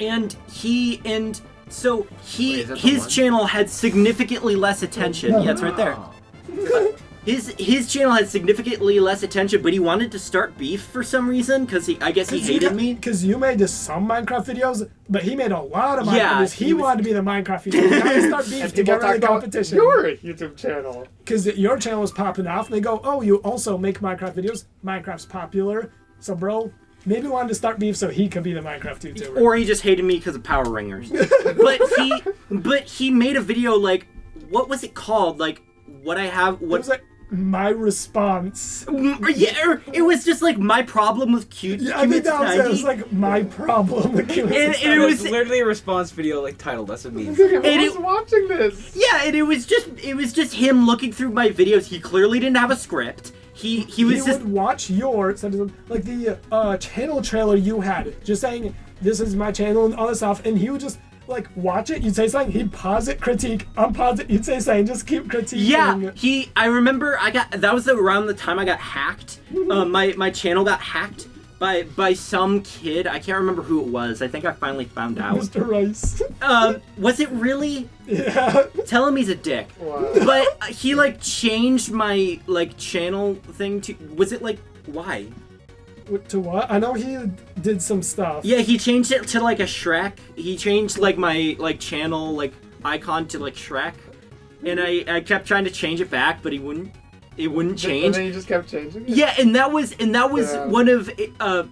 And so Wait, is that the his one? channel had significantly less attention. Yeah, it's right there. His channel had significantly less attention, but he wanted to start beef for some reason because I guess he hated me. Because you made just some Minecraft videos, but he made a lot of Minecraft Yeah, videos. He he was- wanted to be the Minecraft YouTuber. He wanted to start beef And to people get rid talk of the about competition. your YouTube channel. Because your channel was popping off, and they go, "Oh, you also make Minecraft videos. Minecraft's popular." So, bro, maybe wanted to start beef so he could be the Minecraft YouTuber. Or he just hated me because of Power Ringers. but he made a video like, what was it called? Like, what I have, it what? was like my response. Yeah, it was just like my problem with cute. Yeah, I think that was it. It was like my problem with and it It was was literally a response video like titled. That's what it means. Who's watching this? yeah, and it was just him looking through my videos. He clearly didn't have a script. He was just would watch your like the channel trailer you had, just saying this is my channel and all this stuff, and he would just like watch it, you'd say something, he'd pause it, critique, unpause it, you'd say something, just keep critiquing. Yeah, I remember that was around the time I got hacked. My channel got hacked by some kid. I can't remember who it was. I think I finally found out. Mr. Rice. Was it really? Yeah. Tell him he's a dick. Wow. But he like changed my like channel thing to. Was it like why? To what? I know he did some stuff. Yeah, he changed it to like a Shrek. He changed like my like channel like icon to like Shrek, and I kept trying to change it back, but he wouldn't. It wouldn't change. And then you just kept changing it? Yeah, and that was Yeah. one of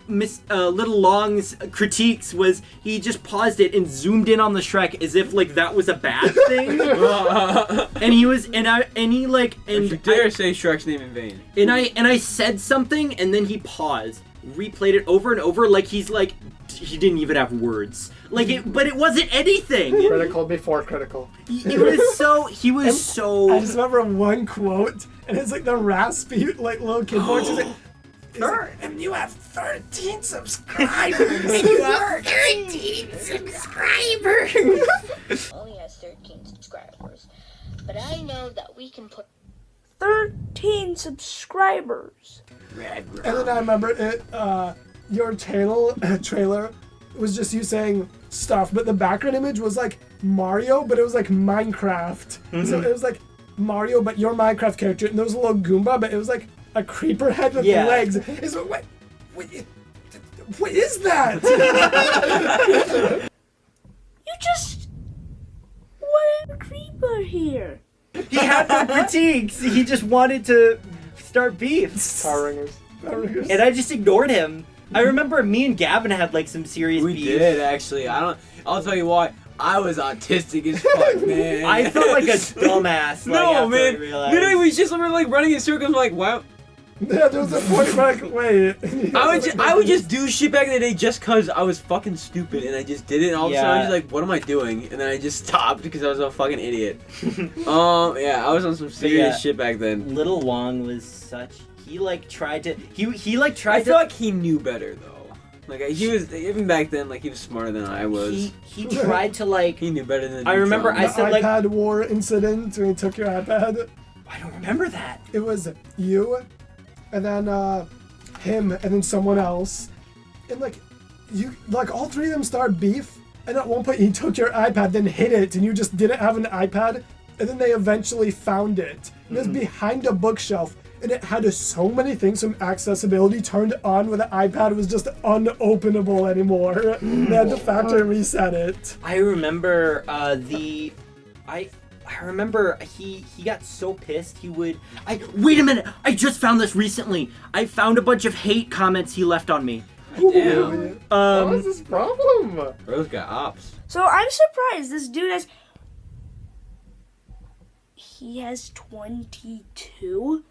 Miss Little Long's critiques was he just paused it and zoomed in on the Shrek as if like that was a bad thing. And he was and he like and If you dare say Shrek's name in vain. and I said something and then he paused, replayed it over and over like he's like he didn't even have words. Like it, but it wasn't anything. Critical before critical. It was so he was so. I just remember one quote, and it's like the raspy, like little kid voice. He's like, and you have 13 subscribers. And you have 13 subscribers. Only has 13 subscribers, but I know that we can put 13 subscribers. And then I remember it. Your channel trailer was just you saying stuff, but the background image was like Mario, but it was like Minecraft. So it was like Mario, but your Minecraft character, and there was a little Goomba, but it was like a creeper head with legs. It's like, what is that? You just wanted a creeper here. He had no critiques. He just wanted to start beef. Power Rangers. And I just ignored him. I remember me and Gavin had like some serious We beef. did actually. I'll tell you what. I was autistic as fuck, man. I felt like a dumbass. No, after I man. realized. Literally, we just were like running in circles. I'm like, wow. Yeah, there was a point where I could wait. I would just do shit back in the day just cause I was fucking stupid and I just did it and all of a sudden I was just like, what am I doing? And then I just stopped because I was a fucking idiot. Yeah, I was on some serious shit back then. Little Wong was such. He like tried to. He like I tried feel to. like he knew better though. Like he was even back then. Like he was smarter than I was. He tried to like. He knew better than. I remember Neutron. I said, the like- iPad war incident when he took your iPad. I don't remember that. It was you, and then him, and then someone else, and like you, like all three of them started beef. And at one point he took your iPad, then hid it, and you just didn't have an iPad. And then they eventually found it. And it was behind a bookshelf, and it had so many things from accessibility turned on where the iPad was just unopenable anymore. They had to factory reset it. I remember I remember he got so pissed he would. Wait a minute! I just found this recently. I found a bunch of hate comments he left on me. Damn. What is this problem? Bro's got ops. So I'm surprised this dude has. He has 22?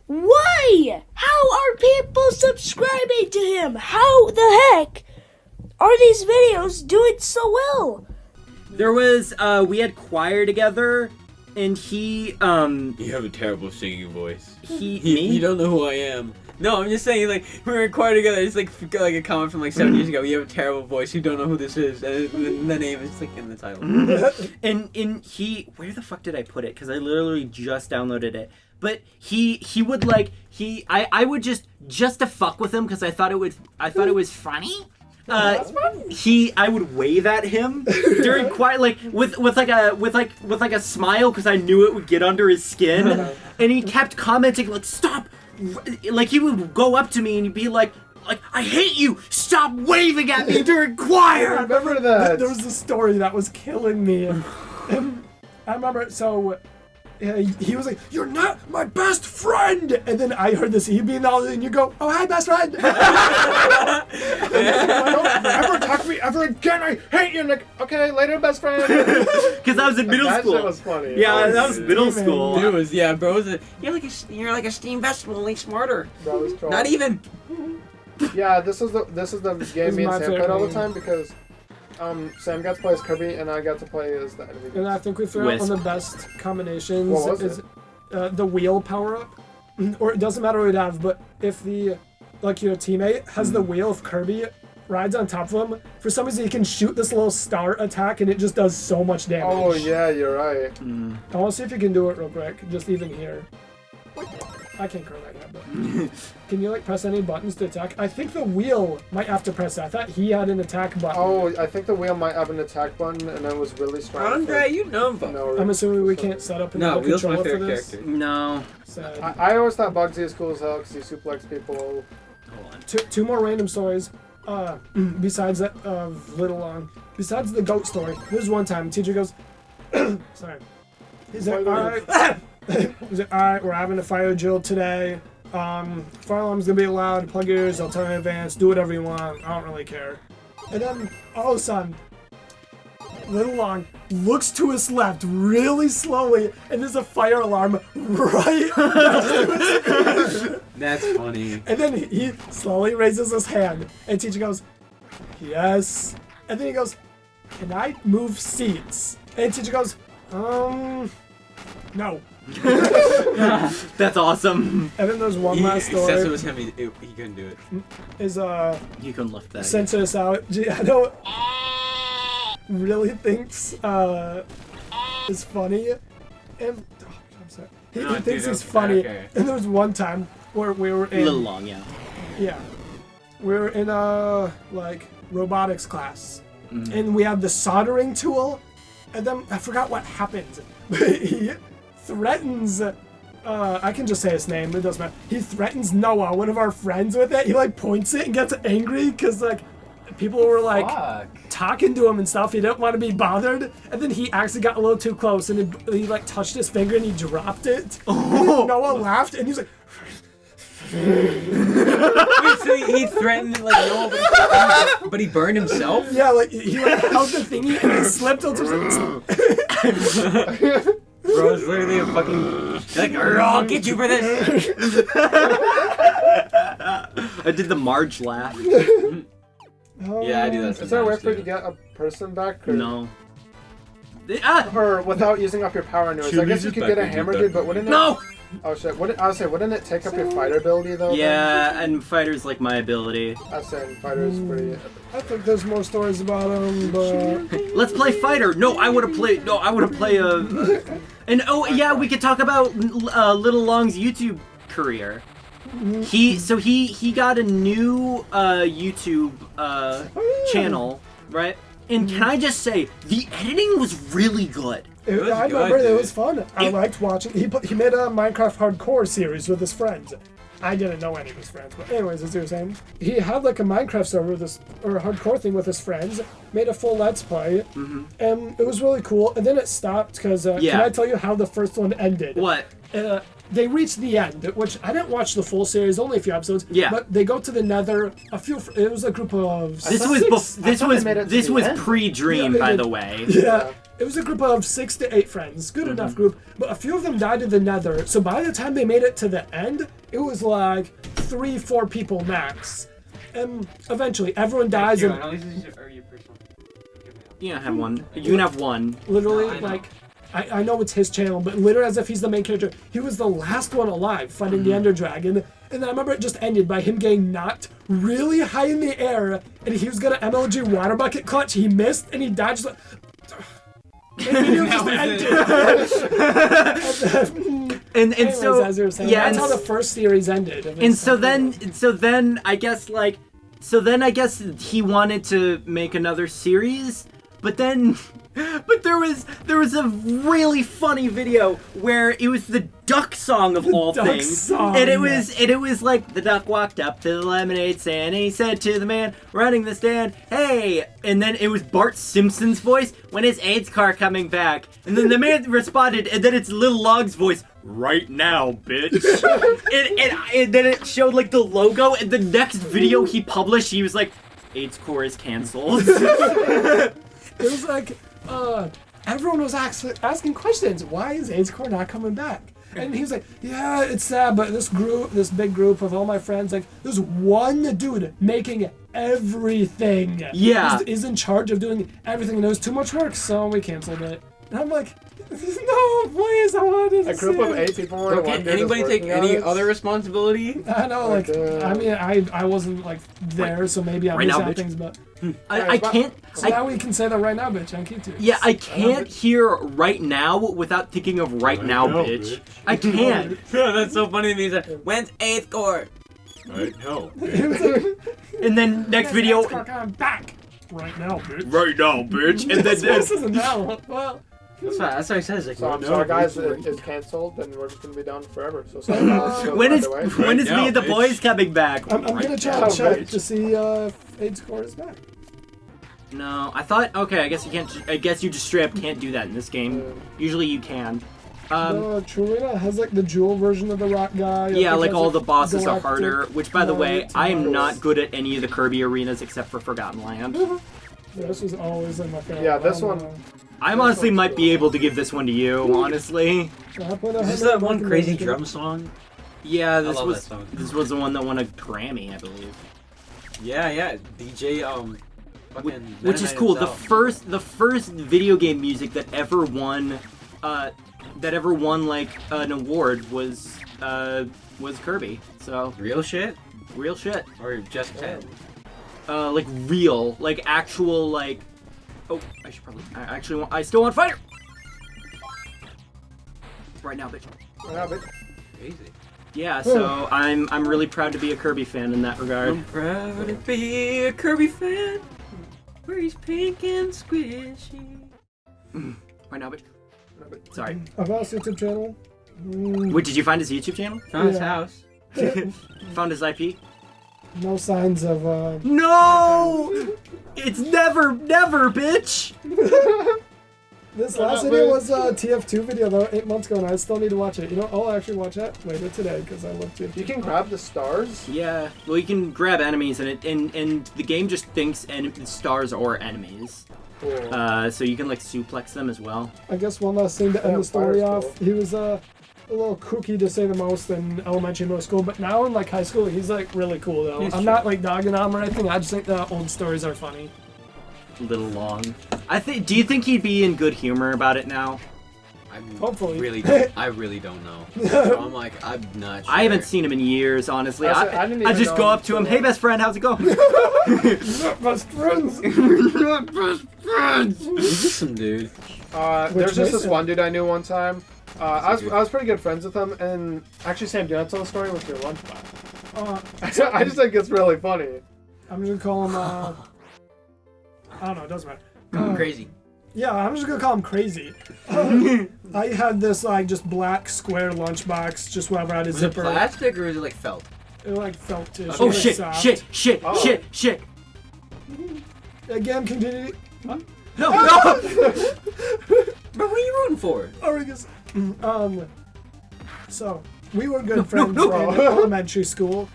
Why? How are people subscribing to him? How the heck are these videos doing so well? There was we had choir together, and he You have a terrible singing voice. me. You don't know who I am. No, I'm just saying, like, we were in choir together, it's like a comment from like 7 years ago, you have a terrible voice, you don't know who this is, and the name is like in the title. And he, where the fuck did I put it? Because I literally just downloaded it. But he would like I would just to fuck with him because I thought it was funny. I would wave at him during choir, like with like a smile because I knew it would get under his skin, and he kept commenting like, stop. Like he would go up to me and he'd be like I hate you! Stop waving at me during I choir! remember that. There was a story that was killing me. I remember, so he was like, "You're not my best friend," and then I heard this EB knowledge, and you go, "Oh, hi, best friend." Don't ever talk to me ever again. I hate you. Like, okay, later, best friend. Because I was in middle That school. shit was funny. Yeah, that was middle school. Dude, was, yeah, bro, you're like a steamed vegetable, only smarter. That was troll. Not even. Yeah, this is the game me and my Sam played all the favorite time because Sam got to play as Kirby and I got to play as the enemy. And I think we figured out one of the best combinations is the wheel power up. Or it doesn't matter what you have, but if your teammate has the wheel of Kirby, rides on top of him, for some reason he can shoot this little star attack and it just does so much damage. Oh yeah, you're right. I want to see if you can do it real quick, just even here. I can't curl that yet, but can you like press any buttons to attack? I think the wheel might have to press that. I thought he had an attack button. Oh, I think the wheel might have an attack button, and it was really strong. Andre, you know. I'm assuming we can't set up an No, Wheel's my controller for favorite this. character. No. Sad. I always thought Bugsy is cool as hell because he suplex people. Hold on. Two more random stories. Besides that Little Long. Besides the goat story, there's one time teacher goes, sorry. He's like, alright. He's like, alright, we're having a fire drill today. Fire alarm's gonna be loud, plug your ears, I'll tell you in advance, do whatever you want, I don't really care. And then all of a sudden, Little Long looks to his left really slowly, and there's a fire alarm right next to his ear. That's funny. And then he slowly raises his hand, and teacher goes, yes. And then he goes, can I move seats? And teacher goes, no. That's awesome. And then there's one last Since it story. was him, he couldn't do it. Is You can lift that. censor this out. Giano really thinks is funny, and I'm sorry. He No, thinks dude, he's okay, funny. okay. And there was one time where we were in Little Long, yeah. Yeah. We're in a like robotics class. And we have the soldering tool. And then I forgot what happens. He threatens I can just say his name, it doesn't matter. He threatens Noah, one of our friends, with it. He like points it and gets angry because like people were like talking to him and stuff. He didn't want to be bothered. And then he actually got a little too close and he like touched his finger and he dropped it. Oh. Noah laughed and he was like, Wait, so he threatened like no, but he burned himself? yeah, like he like held the thingy and he slipped onto Bro, it's literally a fucking like, I'll get you for this. I did the Marge laugh. Yeah, I do that. Is there a way sometimes, for you too. to get a person back? Or, No. Or without using up your power anyways. I guess you could get a hammer dude, but wouldn't it? No! Oh shit! I would say, wouldn't it take up your fighter ability though? Yeah, and fighter's like my ability. I was saying fighter's pretty. I think there's more stories about him, but Let's play fighter. No, I want to play. No, I want to play And oh yeah, we could talk about Little Long's YouTube career. He got a new YouTube channel, right? And can I just say the editing was really good. I remember it was fun. I liked watching. He made a Minecraft hardcore series with his friends. I didn't know any of his friends, but anyways, as you were saying, he had like a Minecraft server, or a hardcore thing with his friends. Made a full Let's Play, and it was really cool. And then it stopped because can I tell you how the first one ended? What? They reached the end, which I didn't watch the full series, only a few episodes. Yeah. But they go to the Nether. It was a group of. This was pre-Dream, Yeah, by it- the way. Yeah. It was a group of 6 to 8 friends. Good enough group. But a few of them died in the Nether. So by the time they made it to the end, it was like 3-4 people max. And eventually, everyone dies and You can have one. You can have one. literally, like, I know it's his channel, but literally as if he's the main character, he was the last one alive fighting the Ender Dragon. And then I remember it just ended by him getting knocked really high in the air, and he was gonna MLG water bucket clutch. He missed, and he died just like... And the video just ended. And Anyways, so as you were saying, yeah, that's and how the first series ended. And so then I guess he wanted to make another series, but there was a really funny video where it was the duck song of all duck things, song. and it was like the duck walked up to the lemonade stand and he said to the man running the stand, "Hey," and then it was Bart Simpson's voice, "When is AIDS car coming back?" And then the man responded, and then it's Little Long's voice, "Right now, bitch." and then it showed like the logo, and the next video he published, he was like, "AIDS core is canceled." It was like, everyone was asking questions. Why is AIDS Core not coming back? And he was like, yeah, it's sad, but this big group of all my friends, like, there's one dude making everything. Yeah. Is in charge of doing everything, and it was too much work, so we canceled it. And I'm like, no, please, I wanted to A group see of it. 8 people were Bro, can anybody take any other responsibility? I know, like, I mean, I wasn't, like, there, so maybe I Right missed now, out bitch. things, but... I can't. So now we can say that right now, bitch, on Q2. Yeah, I can't hear right now without thinking of right now, bitch. I can't. That's so funny to me. He's like, when's 8th court? Right now. And then next video. I'm back right now, bitch. Right now, bitch. And This then isn't now. Well, That's what he says. Like, So I'm no, sorry, guys. bitch. It's canceled, and we're just gonna be down forever. So sorry, guys. when is By the way. when is Right me and now, the bitch. boys coming back? I'm Right gonna try now, to check bitch. to see if 8 score is back. No, I thought. Okay, I guess you can't. I guess you just straight up can't do that in this game. Usually you can. No, Trulina has like the jewel version of the rock guy. Yeah, like all the bosses are Galactic harder. Which, by the way, Knight, I am Mars. not good at any of the Kirby arenas except for Forgotten Land. Yeah, this was always in my favorite. Yeah, this one. I honestly might be able to give this one to you. Honestly. Is this that one crazy drum song? Yeah, this love was that song. this was the one that won a Grammy, I believe. Yeah, DJ, fucking Which is Mennonite cool. himself. The first video game music that ever won like an award was Kirby. So Real shit? real shit. Or just 10? Like real, like actual, like. Oh, I should probably. I still want fire. Right now, bitch. Yeah, but Crazy. Yeah, so I'm really proud to be a Kirby fan in that regard. I'm proud to be a Kirby fan. Where he's pink and squishy. Right now, bitch. Sorry. About his YouTube channel. Wait, did you find his YouTube channel? Found his Yeah. house. Found his IP? No signs of. No! It's never, bitch! This last video was a TF2 video though, 8 months ago, and I still need to watch it. You know, I'll actually watch that later today because I love TF2. you can grab the stars. Yeah, well, you can grab enemies, and the game just thinks stars are enemies. Cool. So you can like suplex them as well. I guess one last thing to end Yeah, the story fire's off. He was a little kooky to say the most in elementary and middle school, but now in like high school, he's like really cool though. He's I'm not like dogging on him or anything. I just think the old stories are funny. Little long. Do you think he'd be in good humor about it now? Hopefully. I really don't know. So I'm like, I'm not sure. I haven't seen him in years, honestly. I didn't I even just know go him up to him, so hey long. best friend, how's it going? Best friends. He's just some dude. There's just this Mason? one dude I knew one time. I was pretty good friends with him, and actually, Sam, do you want to tell the story with your lunchbox? I just think it's really funny. I'm just gonna call him. I don't know. It doesn't matter. Crazy. Yeah, I'm just gonna call him crazy. I had this like just black square lunchbox, just wherever I had a Was it zipper. plastic or is it like felt? It like felt tissue. Oh like shit, soft. shit. Again, continue. No! Bro, who are you rooting for? Origus. So we were good friends in elementary school.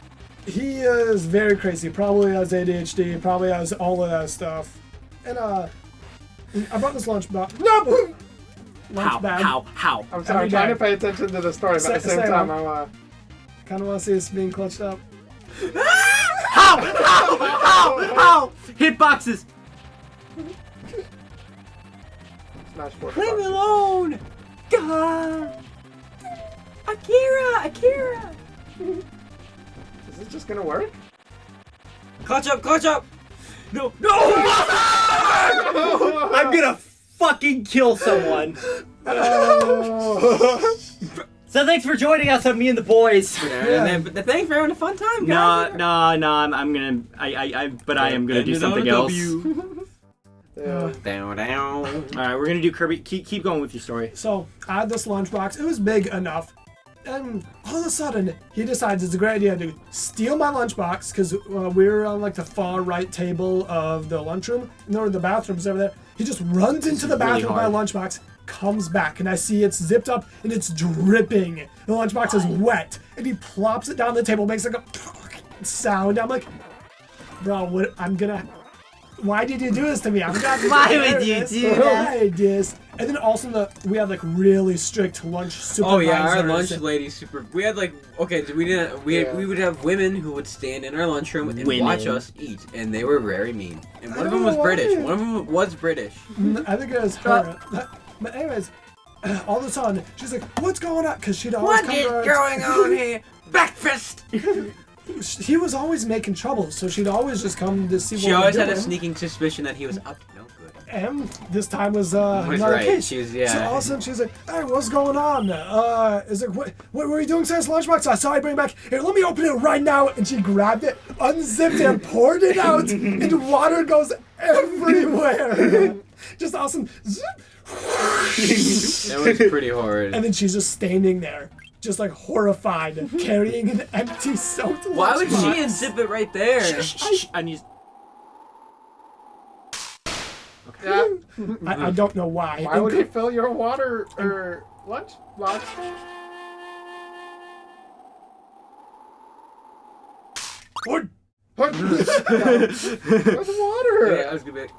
He is very crazy. Probably has ADHD. Probably has all of that stuff. And I brought this lunchbox. No. Lunch bag. How? I'm sorry, I'm trying to pay attention to the story, but at the same Say time, one. I'm Kind of want to see this being clutched up. How? Hitboxes! smash 4. Leave me alone! God! Akira! Is this just gonna work? Clutch up! No! I'm gonna fucking kill someone. So thanks for joining us on Me and the Boys. And then, thanks for having a fun time, No, guys. I'm gonna. I am gonna do something else. Yeah. Down. All right, we're gonna do Kirby. Keep going with your story. So I had this lunchbox. It was big enough. And all of a sudden, he decides it's a great idea to steal my lunchbox because we were on like the far right table of the lunchroom, and there were the bathrooms over there. He just runs into the really bathroom with my lunchbox, comes back, and I see it's zipped up and it's dripping. The lunchbox is wet, and he plops it down the table, makes like a sound. I'm like, bro, what? Why did you do this to me? I'm not. Why would you do that? Why this? And then also we had like really strict lunch supervisors. Oh yeah, our lunch lady super. We had like we would have women who would stand in our lunchroom and watch us eat, and they were very mean. And one of them was British. One of them was British. I think it was her. But anyways, all of a sudden, she's like, what's going on? Because she'd always come to her. going on here? Breakfast! He was always making trouble, so she'd always just come to see what She we were always had doing. a sneaking suspicion that he was up to no good. And this time was Was not the right. case. She was, So yeah. all of a sudden she's like, "Hey, what's going on?" Is like, what were you doing to this lunchbox? I saw you bring it back. Here, let me open it right now. And she grabbed it, unzipped it, and poured it out, and water goes everywhere. Just awesome. Zip. That was pretty horrid. And then she's just standing there, just like horrified, carrying an empty soaked lunchbox. Why would she unzip it right there? I need. Yeah. I don't know why. Why would you fill your water or lunch box? What? Where's the water? Yeah, I was gonna be.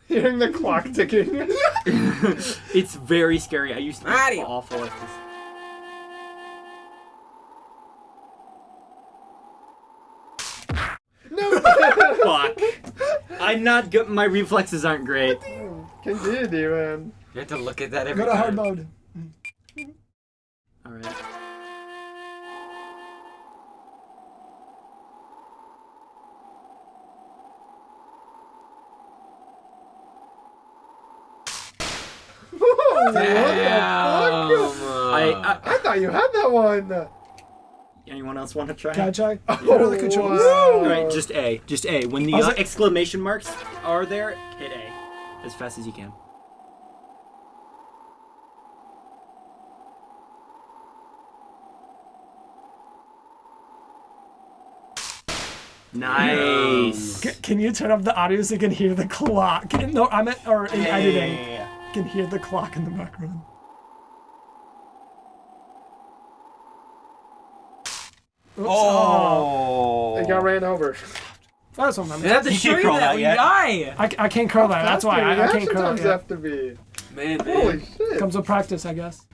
Hearing the clock ticking. It's very scary. I used to be Mario. awful at this. No. Fuck. I'm not good. My reflexes aren't great. Continue, man. You have to look at that every Go to hard time. mode. All right. Damn. I thought you had that one. Anyone else want to try? Can I try? Oh, the controls. wow. All right, just A. Just A. When the I was like- exclamation marks are there, hit A as fast as you can. Nice. Can you turn up the audio so you can hear the clock? No, I meant, or in editing. Yeah. Can hear the clock in the background. Oops. Oh. It got ran over. That's what I You meant. have to show you curl that that when you yet. die. I can't curl that. That's why I can't curl sometimes it. have to be. Man, Holy shit. Comes with practice, I guess.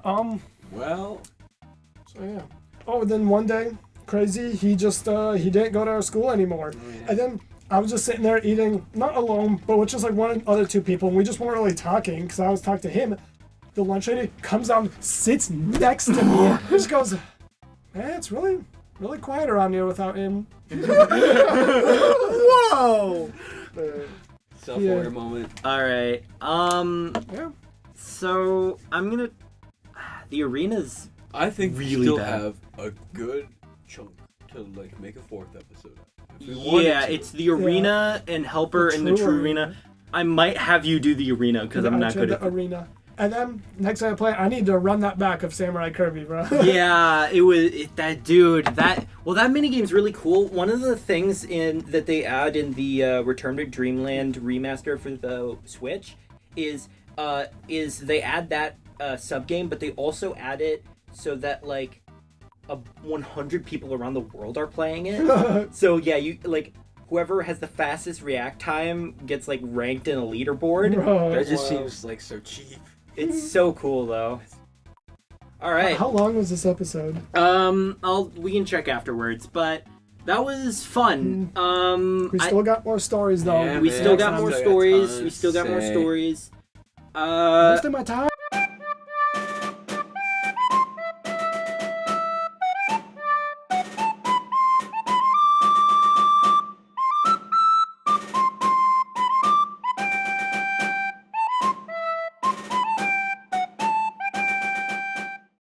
Well, So yeah. Oh, and then one day, crazy, he just he didn't go to our school anymore. And then I was just sitting there eating, not alone, but with just like one other two people, and we just weren't really talking because I was talking to him. The lunch lady comes down, sits next to me, and just goes, "Man, it's really quiet around here without him." Whoa. self-aware moment. All right. Yeah. So I'm gonna. The arena's. I think we Really still bad. have a good chunk to like make a fourth episode. If we wanted Yeah, to. it's the arena and helper The and the true true arena. arena. I might have you do the arena because I'm not good the at. arena. And then next time I play, I need to run that back of Samurai Kirby, bro. Yeah, that dude. That minigame's really cool. One of the things that they add in the Return to Dreamland remaster for the Switch is they add that sub game, but they also add it so that like 100 people around the world are playing it. So yeah, you like whoever has the fastest react time gets like ranked in a leaderboard. Bro. That just Wow. seems like so cheap. It's so cool though. All right. How long was this episode? We can check afterwards, but that was fun. We still got more stories though. Yeah, We man. still got more Sounds like a stories. ton We still got more to say. stories. Wasting my time.